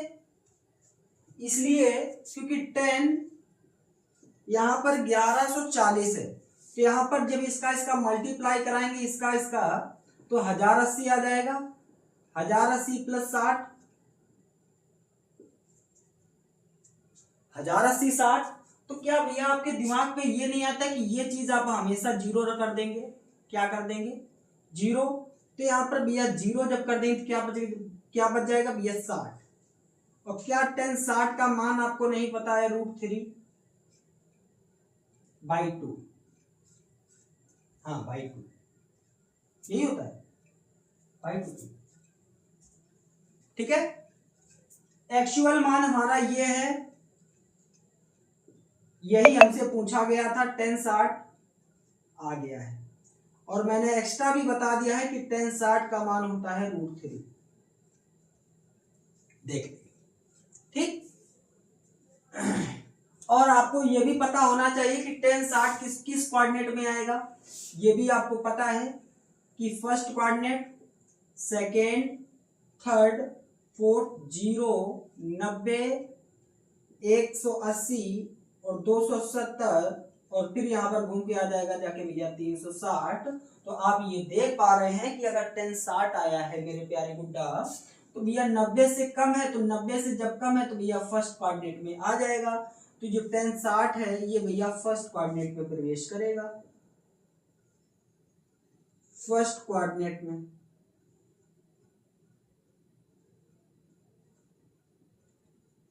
इसलिए क्योंकि 10 यहां पर 1140 है, तो यहां पर जब इसका मल्टीप्लाई कराएंगे इसका तो 1080 आ जाएगा, 1080 प्लस 60 1080 60। तो क्या भैया आपके दिमाग में ये नहीं आता कि ये चीज आप हमेशा जीरो कर देंगे, क्या कर देंगे जीरो, तो यहाँ पर भैया जीरो जब कर देंगे तो क्या बच जाएगा भैया 60, और क्या 10 60 का मान आपको नहीं पता है √3 बाई 2, हाँ बाई 2 यही होता है बाई 2, ठीक है। एक्चुअल मान हमारा ये है, यही हमसे पूछा गया था 10 60 आ गया है, और मैंने एक्स्ट्रा भी बता दिया है कि 10 60 का मान होता है √3, देख ठीक। और आपको यह भी पता होना चाहिए कि 10 60 किस कोऑर्डिनेट में आएगा, ये भी आपको पता है कि first coordinate, second, third, fourth, 0 90 180 और 270, और फिर यहाँ पर घूम के आ जाएगा जाके भैया 360। तो आप ये देख पा रहे हैं कि अगर 10 60 आया है मेरे प्यारे गुड्डा, तो भैया 90 से कम है, तो 90 से जब कम है तो भैया फर्स्ट कोऑर्डिनेट में आ जाएगा। तो जो tan 60 है ये भैया फर्स्ट कोऑर्डिनेट में प्रवेश करेगा, फर्स्ट कोऑर्डिनेट में।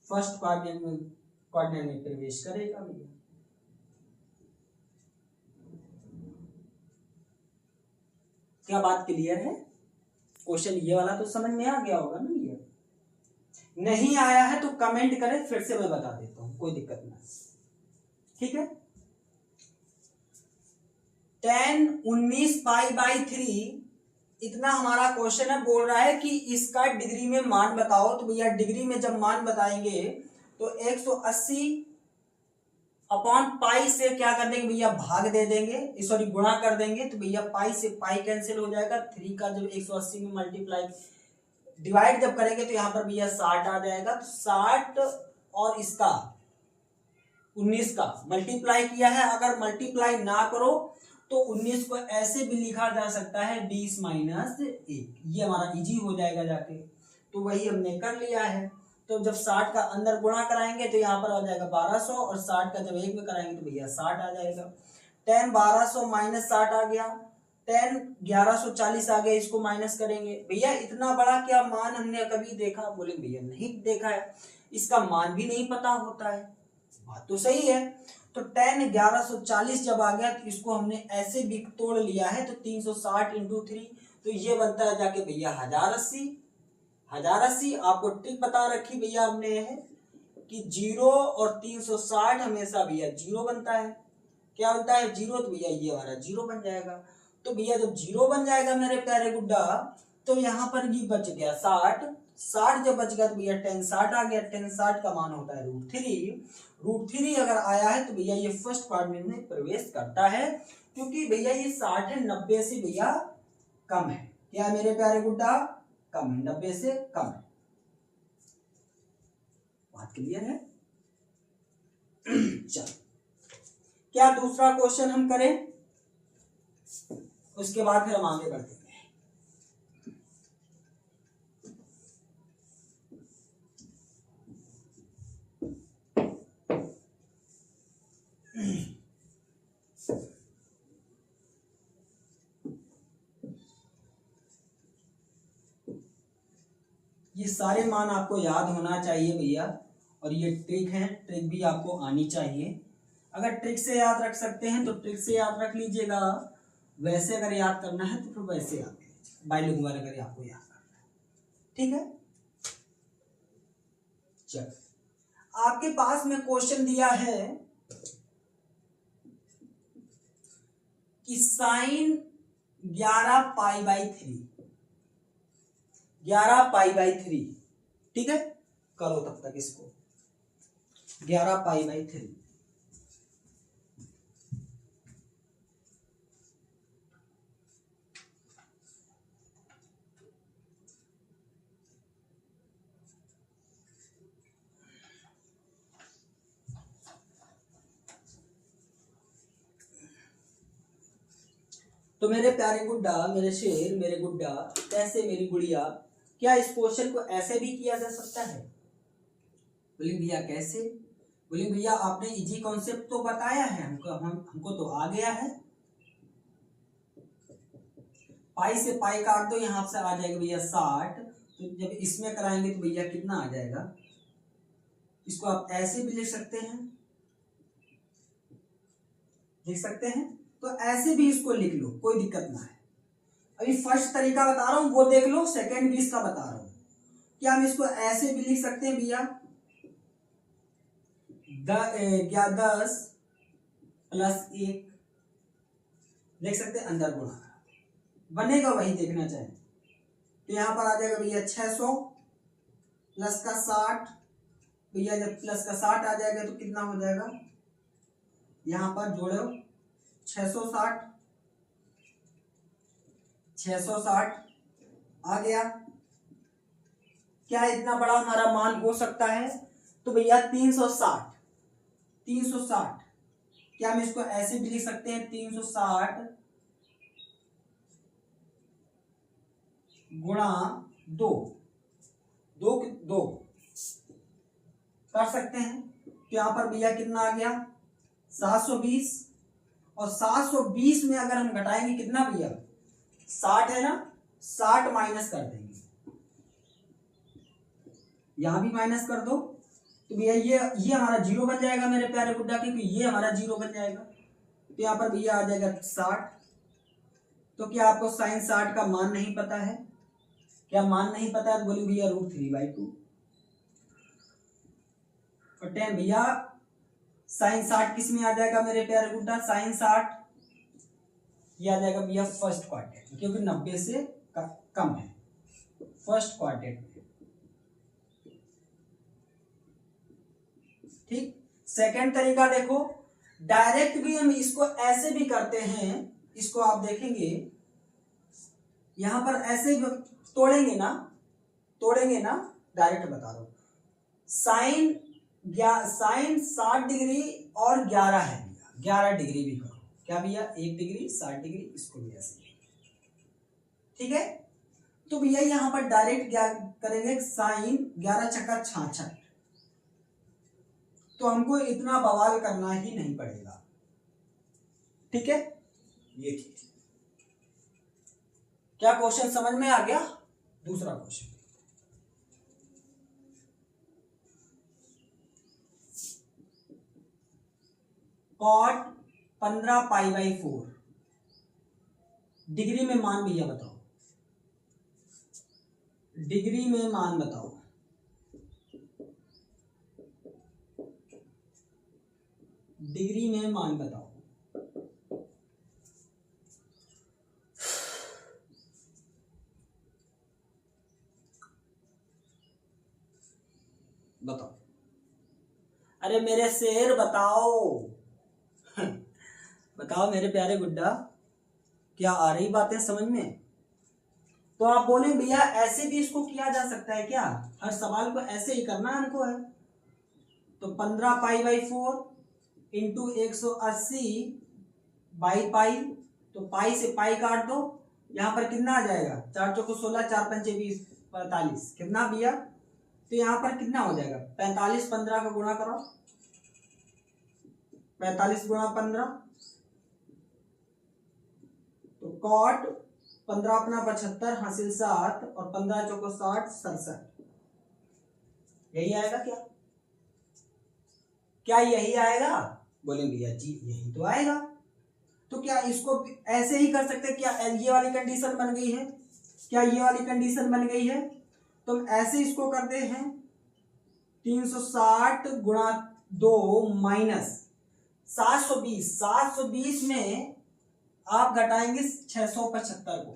फर्स्ट कोऑर्डिनेट में प्रवेश करेगा भैया। क्या बात क्लियर है? क्वेश्चन ये वाला तो समझ में आ गया होगा ना भैया? नहीं आया है तो कमेंट करें, फिर से मैं बता देता हूं, कोई दिक्कत नहीं। ठीक है, tan 19 पाई बाई 3 इतना हमारा क्वेश्चन है। बोल रहा है कि इसका डिग्री में मान बताओ। तो भैया डिग्री में जब मान बताएंगे तो 180 अपॉन पाई से क्या कर देंगे भैया, भाग दे देंगे, सॉरी गुणा कर देंगे। तो भैया पाई से पाई कैंसिल हो जाएगा, 3 का जब 180 में मल्टीप्लाई डिवाइड जब करेंगे तो यहाँ पर भैया 60 आ जाएगा। तो 60 और इसका 19 का मल्टीप्लाई किया है। अगर मल्टीप्लाई ना करो तो 19 को ऐसे भी लिखा जा सकता है 20 माइनस 1, ये हमारा इजी हो जाएगा जाके। तो वही हमने कर लिया है। तो जब 60 का अंदर गुणा कराएंगे तो यहाँ पर आ जाएगा 1200, और 60 का जब 1 में कराएंगे तो भैया 60 आ जाएगा। tan 1200 माइनस 60 आ गया, tan 1140 आ गया, इसको माइनस करेंगे। भैया इतना बड़ा क्या मान हमने कभी देखा? बोले भैया नहीं देखा है, इसका मान भी नहीं पता होता है। बात तो सही है। तो tan 1140 जब आ गया तो इसको हमने ऐसे भी तोड़ लिया है, तो 360 इंटू 3, तो ये बनता है जाके भैया 1080। 1080 आपको ट्रिक बता रखी भैया हमने है कि 0 और 360 हमेशा भैया 0 बनता है। क्या बनता है? 0। तो भैया ये हमारा 0 बन जाएगा। तो भैया जब 0 बन जाएगा मेरे प्यारे गुड्डा, तो यहाँ पर ये बच गया 60। 60 जब बच गया तो भैया tan 60 आ गया। tan 60 का मान होता है √3। √3 अगर आया है तो भैया ये फर्स्ट कोऑर्डिनेट में प्रवेश करता है, क्योंकि भैया ये 60 है, 90 से भैया कम है। क्या मेरे प्यारे गुड्डा? कम है, 90 से कम है। बात क्लियर है? चलो, क्या दूसरा क्वेश्चन हम करें, उसके बाद फिर हम आगे बढ़ते हैं। ये सारे मान आपको याद होना चाहिए भैया, और ये ट्रिक है, ट्रिक भी आपको आनी चाहिए। अगर ट्रिक से याद रख सकते हैं तो ट्रिक से याद रख लीजिएगा, वैसे अगर याद करना है तो फिर वैसे याद कीजिएगा, बाइलिंगुअल अगर आपको याद करना है। ठीक है, चलो आपके पास में क्वेश्चन दिया है कि sine 11 pi by 3, 11 pi by 3, ठीक है, करो तब तक इसको। 11 पाई बाई 3, तो मेरे प्यारे गुड्डा, मेरे शेर, मेरे गुड्डा, कैसे मेरी गुड़िया, क्या इस क्वेश्चन को ऐसे भी किया जा सकता है? बोले भैया कैसे? बोले भैया आपने इजी कॉन्सेप्ट तो बताया है हमको तो आ गया है। पाई से पाई काट दो, यहां से आ जाएगा भैया 60। तो जब इसमें कराएंगे तो भैया कितना आ जाएगा? इसको आप ऐसे भी लिख सकते हैं, लिख सकते हैं, तो ऐसे भी इसको लिख लो, कोई दिक्कत ना है। अभी फर्स्ट तरीका बता रहा हूं वो देख लो, सेकंड भी इसका बता रहा हूं। क्या हम इसको ऐसे भी लिख सकते हैं भैया? 10 प्लस 1 लिख सकते हैं, अंदर गुणा बनेगा वही देखना चाहे तो यहां पर आ जाएगा भैया 600 प्लस का 60। भैया जब प्लस का 60 आ जाएगा तो कितना हो जाएगा? यहां पर जोड़ो 660, 660 आ गया। क्या इतना बड़ा हमारा मान हो सकता है? तो भैया 360, 360, क्या हम इसको ऐसे भी लिख सकते हैं? 360 गुणा 2, दो कर सकते हैं। तो यहाँ पर भैया कितना आ गया 720, और 720 में अगर हम घटाएंगे कितना भैया 60 है ना, 60 माइनस कर देंगे, यहां भी माइनस कर दो, तो भैया ये हमारा जीरो बन जाएगा मेरे प्यारे गुड्डा, क्योंकि ये हमारा जीरो बन जाएगा। तो यहाँ पर भैया आ जाएगा 60। तो क्या आपको साइन 60 का मान नहीं पता है? क्या मान नहीं पता है? तो बोली भैया √3/2। और 10 भैया साइन 60 किस में आ जाएगा मेरे प्यारे गुड्डा? साइन 60 ये आ जाएगा भैया फर्स्ट क्वाड्रेंट, क्योंकि 90 से कम है फर्स्ट क्वाड्रेंट में। ठीक, सेकंड तरीका देखो, डायरेक्ट भी हम इसको ऐसे भी करते हैं, इसको आप देखेंगे यहां पर ऐसे तोड़ेंगे ना डायरेक्ट बता रहा हूं। साइन 60 डिग्री और 11 है भैया, 11 डिग्री भी करो, क्या भैया 1 डिग्री 60 डिग्री, इसको भी ऐसे, ठीक है। तो भैया यहां पर डायरेक्ट क्या करेंगे, साइन 11 छक्का 66, तो हमको इतना बवाल करना ही नहीं पड़ेगा, ठीक है। ये चीज क्या क्वेश्चन समझ में आ गया? दूसरा क्वेश्चन, कॉट 15π/4 डिग्री में मान भैया बताओ, डिग्री में मान बताओ। डिग्री में मान बताओ। बताओ, अरे मेरे शेर बताओ बताओ मेरे प्यारे गुड्डा, क्या आ रही बातें समझ में? तो आप बोले भैया ऐसे भी इसको किया जा सकता है क्या? हर सवाल को ऐसे ही करना हमको है। तो 15π/4 इंटू 180/π, तो पाई से पाई काट दो, यहाँ पर कितना आ जाएगा 4 चौको 16, 4 पंचे 20, 45, कितना भैया? तो यहाँ पर कितना हो जाएगा 45, 15 का गुणा करो, 45 गुणा 15, तो कॉट 15 अपना 75 हासिल 7 और 15 चौको 60, 67, यही आएगा क्या? क्या यही आएगा? बोले भैया जी यही तो आएगा। तो क्या इसको ऐसे ही कर सकते? क्या ये वाली कंडीशन बन गई है? क्या ये वाली कंडीशन बन गई है? तो हम ऐसे इसको करते हैं 360 गुणा 2 माइनस 720, 720 में आप घटाएंगे 675 को,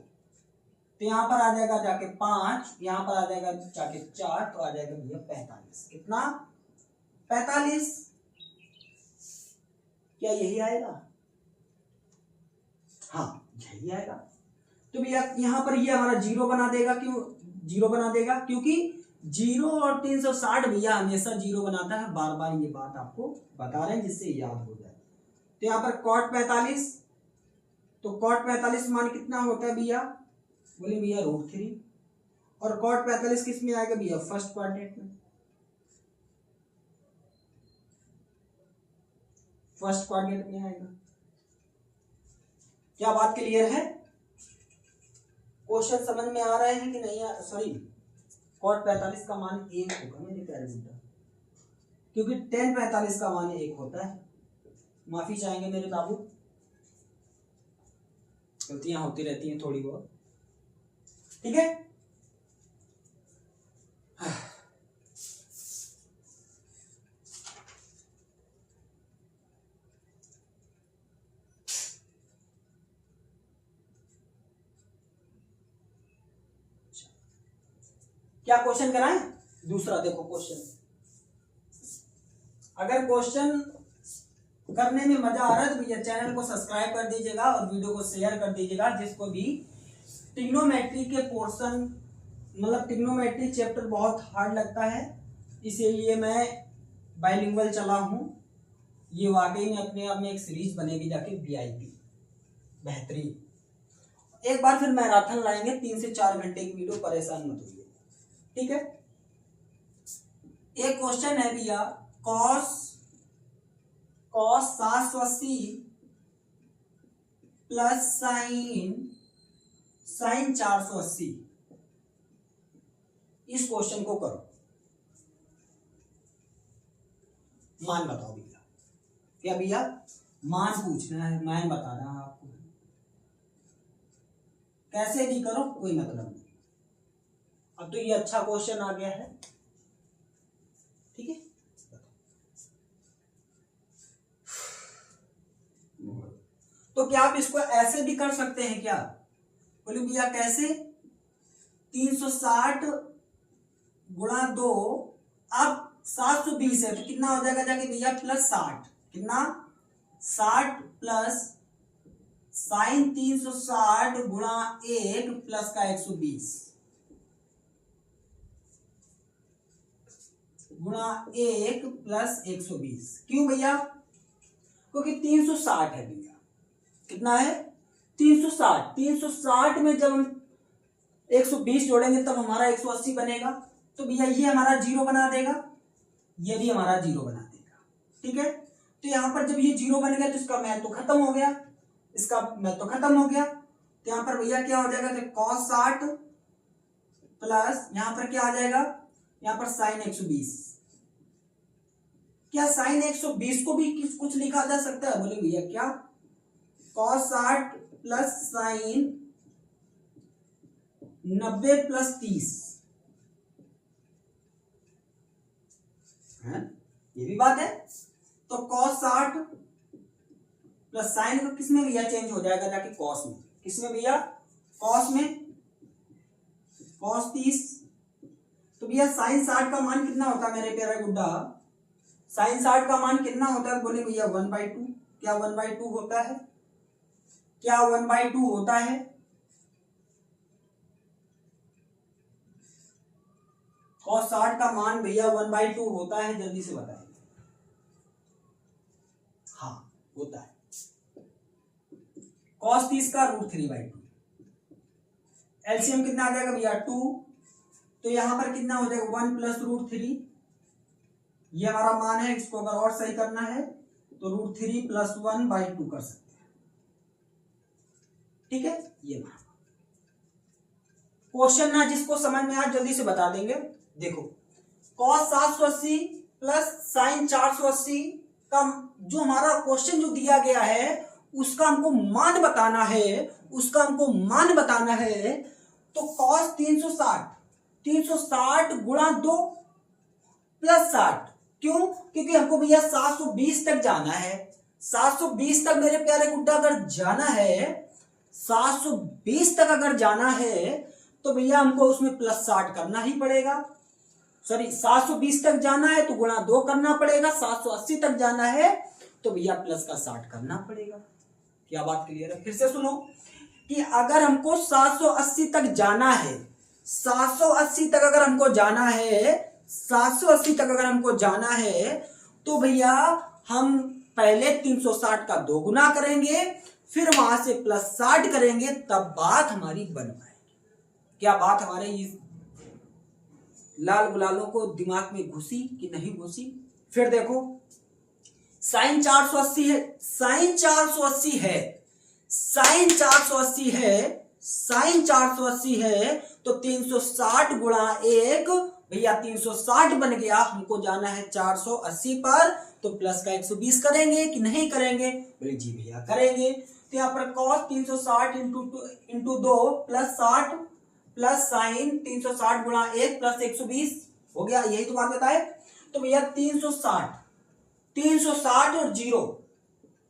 तो यहां पर आ जाएगा जाके 5, यहां पर आ जाएगा जाके 4, तो आ जाएगा भैया 45। कितना? 45। क्या यही आएगा? हाँ यही आएगा। तो भैया यहां पर ये हमारा जीरो बना देगा, क्यों जीरो बना देगा? क्योंकि 0 और 360 भैया हमेशा जीरो बनाता है, बार बार ये बात आपको बता रहे हैं जिससे याद हो जाए। तो यहाँ पर cot 45, तो cot 45 मान कितना होता है भैया? बोले भैया √3, और cot 45 किस में आएगा भैया? फर्स्ट क्वाड्रेंट में, फर्स्ट क्वाड्रेंट में आएगा। क्या बात क्लियर है? क्वेश्चन समझ में आ रहे हैं कि नहीं? सॉरी, cot 45 का मान 1 होगा मेरे प्यारे बेटा, क्योंकि tan 45 का मान 1 होता है। माफी चाहेंगे मेरे बाबू, गलतियां होती रहती हैं थोड़ी बहुत, ठीक है। क्या क्वेश्चन कराएं? दूसरा देखो क्वेश्चन, अगर क्वेश्चन करने में मजा आ रहा है तो भैया चैनल को सब्सक्राइब कर दीजिएगा और वीडियो को शेयर कर दीजिएगा। जिसको भी ट्रिग्नोमेट्री के पोर्शन, मतलब ट्रिग्नोमेट्री चैप्टर बहुत हार्ड लगता है, इसीलिए मैं बाइलिंगुअल चला हूं। ये वाकई में अपने आप में एक सीरीज बनेगी जाके VIP, बेहतरीन। एक बार फिर मैराथन लाएंगे 3 से 4 घंटे की वीडियो, परेशान मत होइए, ठीक है। एक क्वेश्चन है भैया, कॉस 780 प्लस साइन 480। इस क्वेश्चन को करो, मान बताओ भैया। क्या भैया? मान पूछना है, मान बता रहा है आपको। कैसे भी करो कोई मतलब नहीं। अब तो ये अच्छा क्वेश्चन आ गया है, ठीक है। तो क्या आप इसको ऐसे भी कर सकते हैं क्या? बोले भैया कैसे? 360 गुणा 2, अब 720 है तो कितना हो जाएगा जाके भैया? प्लस 60। कितना? 60 प्लस साइन 360 गुणा 1 प्लस का 120 गुणा 1 प्लस 120। क्यों भैया? क्योंकि 360 है भैया। कितना है? 360। 360 में जब हम 120 जोड़ेंगे तब हमारा 180 बनेगा। तो भैया ये हमारा 0 बना देगा, ये भी हमारा 0 बना देगा, ठीक है। तो यहां पर जब ये 0 बन गया तो इसका मैथ तो खत्म हो गया, इसका मैथ तो खत्म हो गया। तो यहां पर भैया क्या हो जाएगा? तो cos 60 प्लस यहां पर क्या आ जाएगा? यहां पर साइन 120। क्या साइन 120 को भी कुछ लिखा जा सकता है? बोले भैया क्या? cos 60 प्लस साइन 90 प्लस 30 है, ये भी बात है। तो cos 60 प्लस साइन का किसमें भैया चेंज हो जाएगा? जाके cos में। किसमें भैया? cos में। cos 30। तो भैया साइन 60 का मान कितना होता है मेरे प्यारे गुड्डा? साइन 60 का मान कितना होता है? बोले भैया 1/2। क्या 1/2 होता है? क्या 1/2 होता है? cos 60 का मान भैया 1/2 होता है, जल्दी से बताइए। हाँ होता है। cos 30 का √3/2। एलसीएम कितना आ जाएगा भैया? 2। तो यहां पर कितना हो जाएगा? 1 प्लस √3। ये हमारा मान है, इसको अगर और सही करना है तो √3 प्लस 1/2 कर सकते हैं, ठीक है। ये मान क्वेश्चन ना जिसको समझ में आ जल्दी से बता देंगे। देखो cos 780 प्लस साइन 480 का जो हमारा क्वेश्चन जो दिया गया है उसका हमको मान बताना है, उसका हमको मान बताना है। तो cos 360 गुणा 2 प्लस 60। क्यों? क्योंकि हमको भैया 720 तक जाना है। 720 तक मेरे प्यारे गुड्डा अगर जाना है, 720 तक अगर जाना है तो भैया हमको उसमें प्लस 60 करना ही पड़ेगा। सॉरी 720 तक जाना है तो गुणा 2 करना पड़ेगा। 780 तक जाना है तो भैया प्लस का 60 करना पड़ेगा। क्या बात क्लियर है? फिर से सुनो कि अगर हमको 780 तक जाना है, 780 तक अगर हमको जाना है, 780 तक अगर हमको जाना है तो भैया हम पहले 360 का 2 गुना करेंगे, फिर वहां से प्लस 60 करेंगे, तब बात हमारी बन पाएगी। क्या बात हमारे इस लाल गुलालों को दिमाग में घुसी कि नहीं घुसी? फिर देखो साइन 480 है, साइन 480 है, साइन 480 है, साइन 480 है तो 360 गुणा 1 भैया 360 बन गया। हमको जाना है 480 पर, तो प्लस का 120 करेंगे कि नहीं करेंगे? बोले जी भैया करेंगे। तो यहाँ पर cos 360 into 2 plus 60 plus sign 360 गुणा 1 प्लस 120 हो गया। यही तो बात बताए। तो भैया 360 और 0,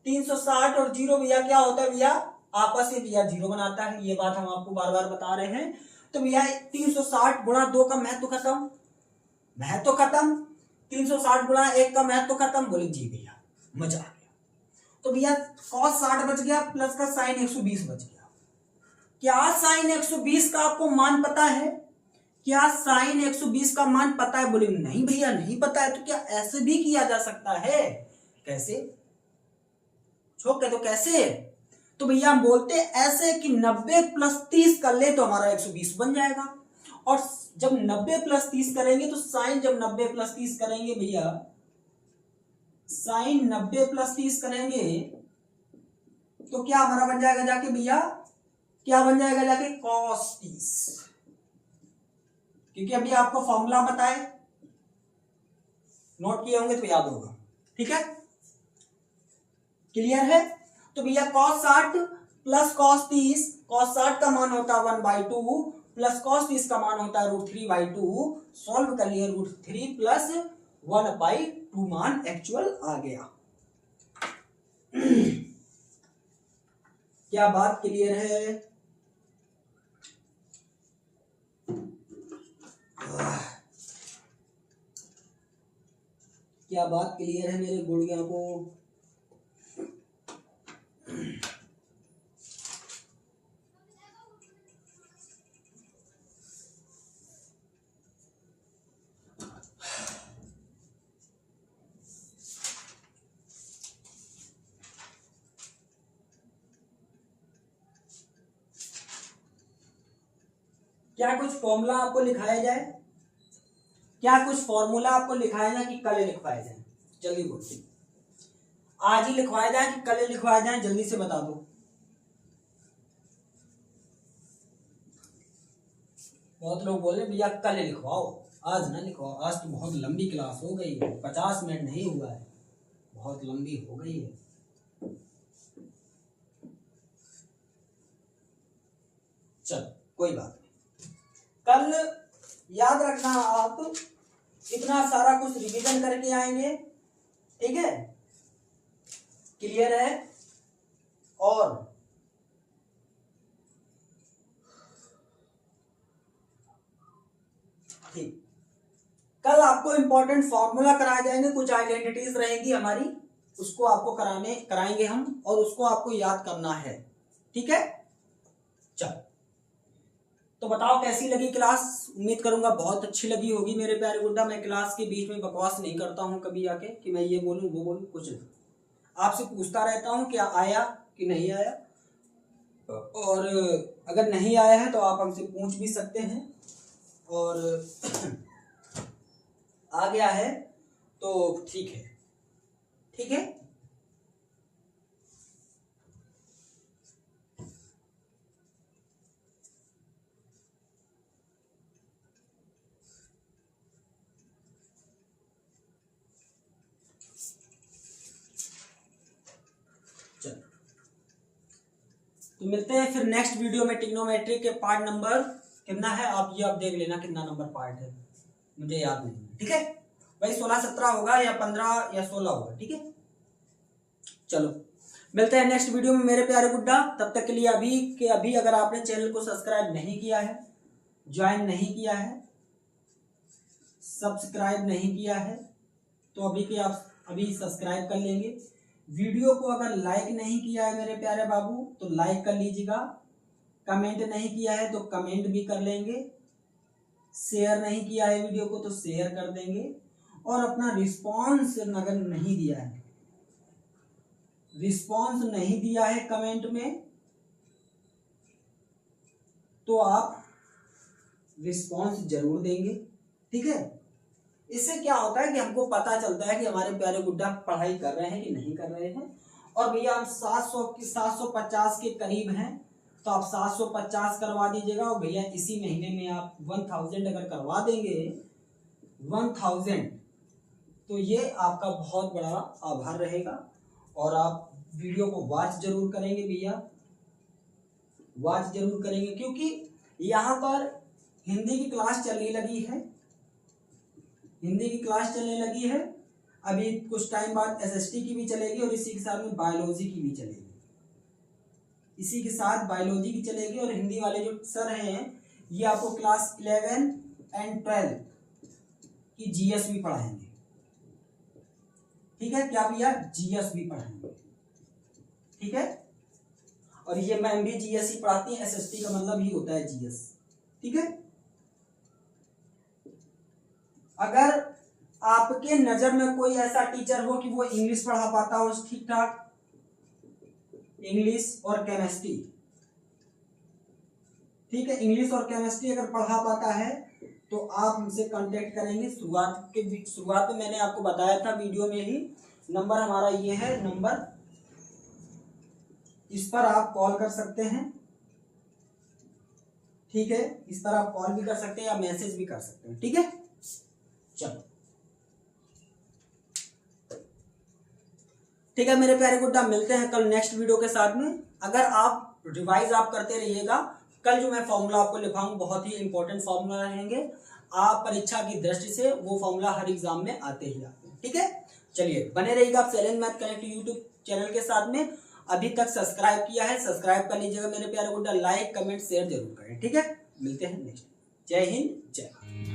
360 और 0 भैया क्या होता है? भैया आपस में भैया 0 बनाता है। ये बात हम आपको बार बार बता रहे हैं। तो भैया 360 गुणा 2 का महत्व खत्म, महत्व खत्म। 360 गुणा 1 का महत्व खत्म। बोले जी भैया मजा आ गया। तो भैया cos 60 बच गया, प्लस का साइन 120 बच गया। क्या साइन 120 का आपको मान पता है? क्या साइन 120 का मान पता है? बोले नहीं भैया नहीं पता है। तो क्या ऐसे भी किया जा सकता है? कैसे? छोके तो कैसे? तो भैया हम बोलते ऐसे कि 90 प्लस 30 कर ले तो हमारा 120 बन जाएगा। और जब 90 प्लस 30 करेंगे तो साइन जब 90 प्लस 30 करेंगे भैया, साइन 90 प्लस 30 करेंगे तो क्या हमारा बन जाएगा जाके भैया, क्या बन जाएगा जाके cos 30, क्योंकि अभी आपको फॉर्मूला बताए, नोट किए होंगे तो याद होगा। ठीक है, क्लियर है। तो भैया cos 60 प्लस cos 30, cos 60 का मान होता है 1/2 प्लस cos 30 का मान होता है √3/2। सॉल्व कर लिया, √3 प्लस 1/2 मान एक्चुअल आ गया। क्या बात क्लियर है? क्या बात क्लियर है मेरे गुड़िया को? क्या कुछ फॉर्मूला आपको लिखाया जाए? क्या कुछ फॉर्मूला आपको लिखाया जाए कि कल लिखवाया जाए? जल्दी बोलिए, आज ही लिखवाया जाए कि कल लिखवाया जाए? जल्दी से बता दो। बहुत लोग बोल रहे भैया कल लिखवाओ, आज ना लिखवाओ। आज तो बहुत लंबी क्लास हो गई है, 50 मिनट नहीं हुआ है, बहुत लंबी हो गई है। चलो कोई बात नहीं, कल याद रखना आप इतना सारा कुछ रिवीजन करके आएंगे। ठीक है, क्लियर है। और ठीक, कल आपको इंपॉर्टेंट फॉर्मूला कराए जाएंगे, कुछ आइडेंटिटीज रहेंगी हमारी, उसको आपको कराएंगे हम, और उसको आपको याद करना है। ठीक है, चलो तो बताओ कैसी लगी क्लास? उम्मीद करूंगा बहुत अच्छी लगी होगी मेरे प्यारे गुड्डा। मैं क्लास के बीच में बकवास नहीं करता हूं कभी आके कि मैं ये बोलूं वो बोलूं, कुछ नहीं। आपसे पूछता रहता हूं क्या आया कि नहीं आया, और अगर नहीं आया है तो आप हमसे पूछ भी सकते हैं, और आ गया है तो ठीक है। ठीक है, चलो तो मिलते हैं फिर नेक्स्ट वीडियो में। ट्रिग्नोमेट्री के पार्ट नंबर कितना है आप देख लेना, कितना नंबर पार्ट है मुझे याद नहीं है। ठीक है भाई, 16-17 होगा या 15 या 16 होगा। ठीक है, चलो मिलते हैं नेक्स्ट वीडियो में मेरे प्यारे गुड्डा। तब तक के लिए अभी के अभी अगर आपने चैनल को सब्सक्राइब नहीं किया है, ज्वाइन नहीं किया है, सब्सक्राइब नहीं किया है, तो अभी के आप अभी सब्सक्राइब कर लेंगे। वीडियो को अगर लाइक नहीं किया है मेरे प्यारे बाबू तो लाइक कर लीजिएगा, कमेंट नहीं किया है तो कमेंट भी कर लेंगे, शेयर नहीं किया है वीडियो को तो शेयर कर देंगे, और अपना रिस्पॉन्स अगर नहीं दिया है, रिस्पॉन्स नहीं दिया है कमेंट में, तो आप रिस्पॉन्स जरूर देंगे। ठीक है, इससे क्या होता है कि हमको पता चलता है कि हमारे प्यारे गुड्डा पढ़ाई कर रहे हैं कि नहीं कर रहे हैं। और भैया हम 750 के करीब हैं, तो आप 750 करवा दीजिएगा, और भैया इसी महीने में आप 1000 अगर करवा देंगे, 1000, तो ये आपका बहुत बड़ा आभार रहेगा। और आप वीडियो को वॉच जरूर करेंगे भैया, वॉच जरूर करेंगे, क्योंकि यहाँ पर हिंदी की क्लास चलने लगी है, हिंदी की क्लास चलने लगी है। अभी कुछ टाइम बाद एसएसटी की भी चलेगी, और इसी के साथ में बायोलॉजी की भी चलेगी, इसी के साथ बायोलॉजी की चलेगी। और हिंदी वाले जो सर हैं ये आपको क्लास 11 एंड 12 की जीएस भी पढ़ाएंगे। ठीक है, क्या भैया, जीएस भी पढ़ाएंगे। ठीक है, और ये मैम भी जीएस ही पढ़ाती है, एसएसटी का मतलब ही होता है जीएस। ठीक है, अगर आपके नजर में कोई ऐसा टीचर हो कि वो इंग्लिश पढ़ा पाता हो ठीक ठाक, इंग्लिश और केमिस्ट्री, ठीक है। इंग्लिश और केमिस्ट्री अगर पढ़ा पाता है तो आप हमसे कांटेक्ट करेंगे। शुरुआत में मैंने आपको बताया था वीडियो में ही, नंबर हमारा ये है नंबर, इस पर आप कॉल कर सकते हैं। ठीक है, इस पर आप कॉल भी कर सकते हैं या मैसेज भी कर सकते हैं। ठीक है, चलो ठीक है मेरे प्यारे गुड्डा, मिलते हैं कल नेक्स्ट वीडियो के साथ में। अगर आप रिवाइज आप करते रहिएगा, कल जो मैं फॉर्मूला आपको लिखाऊंगा बहुत ही इंपॉर्टेंट फॉर्मूला रहेंगे, आप परीक्षा की दृष्टि से वो फॉर्मूला हर एग्जाम में आते ही आते हैं। ठीक है, चलिए बने रहिएगा आप challenge math connect YouTube channel के साथ में। अभी तक सब्सक्राइब किया है, सब्सक्राइब कर लीजिएगा मेरे प्यारे गुड्डा, लाइक कमेंट शेयर जरूर करें। ठीक है, मिलते हैं नेक्स्ट। जय हिंद, जय भारत।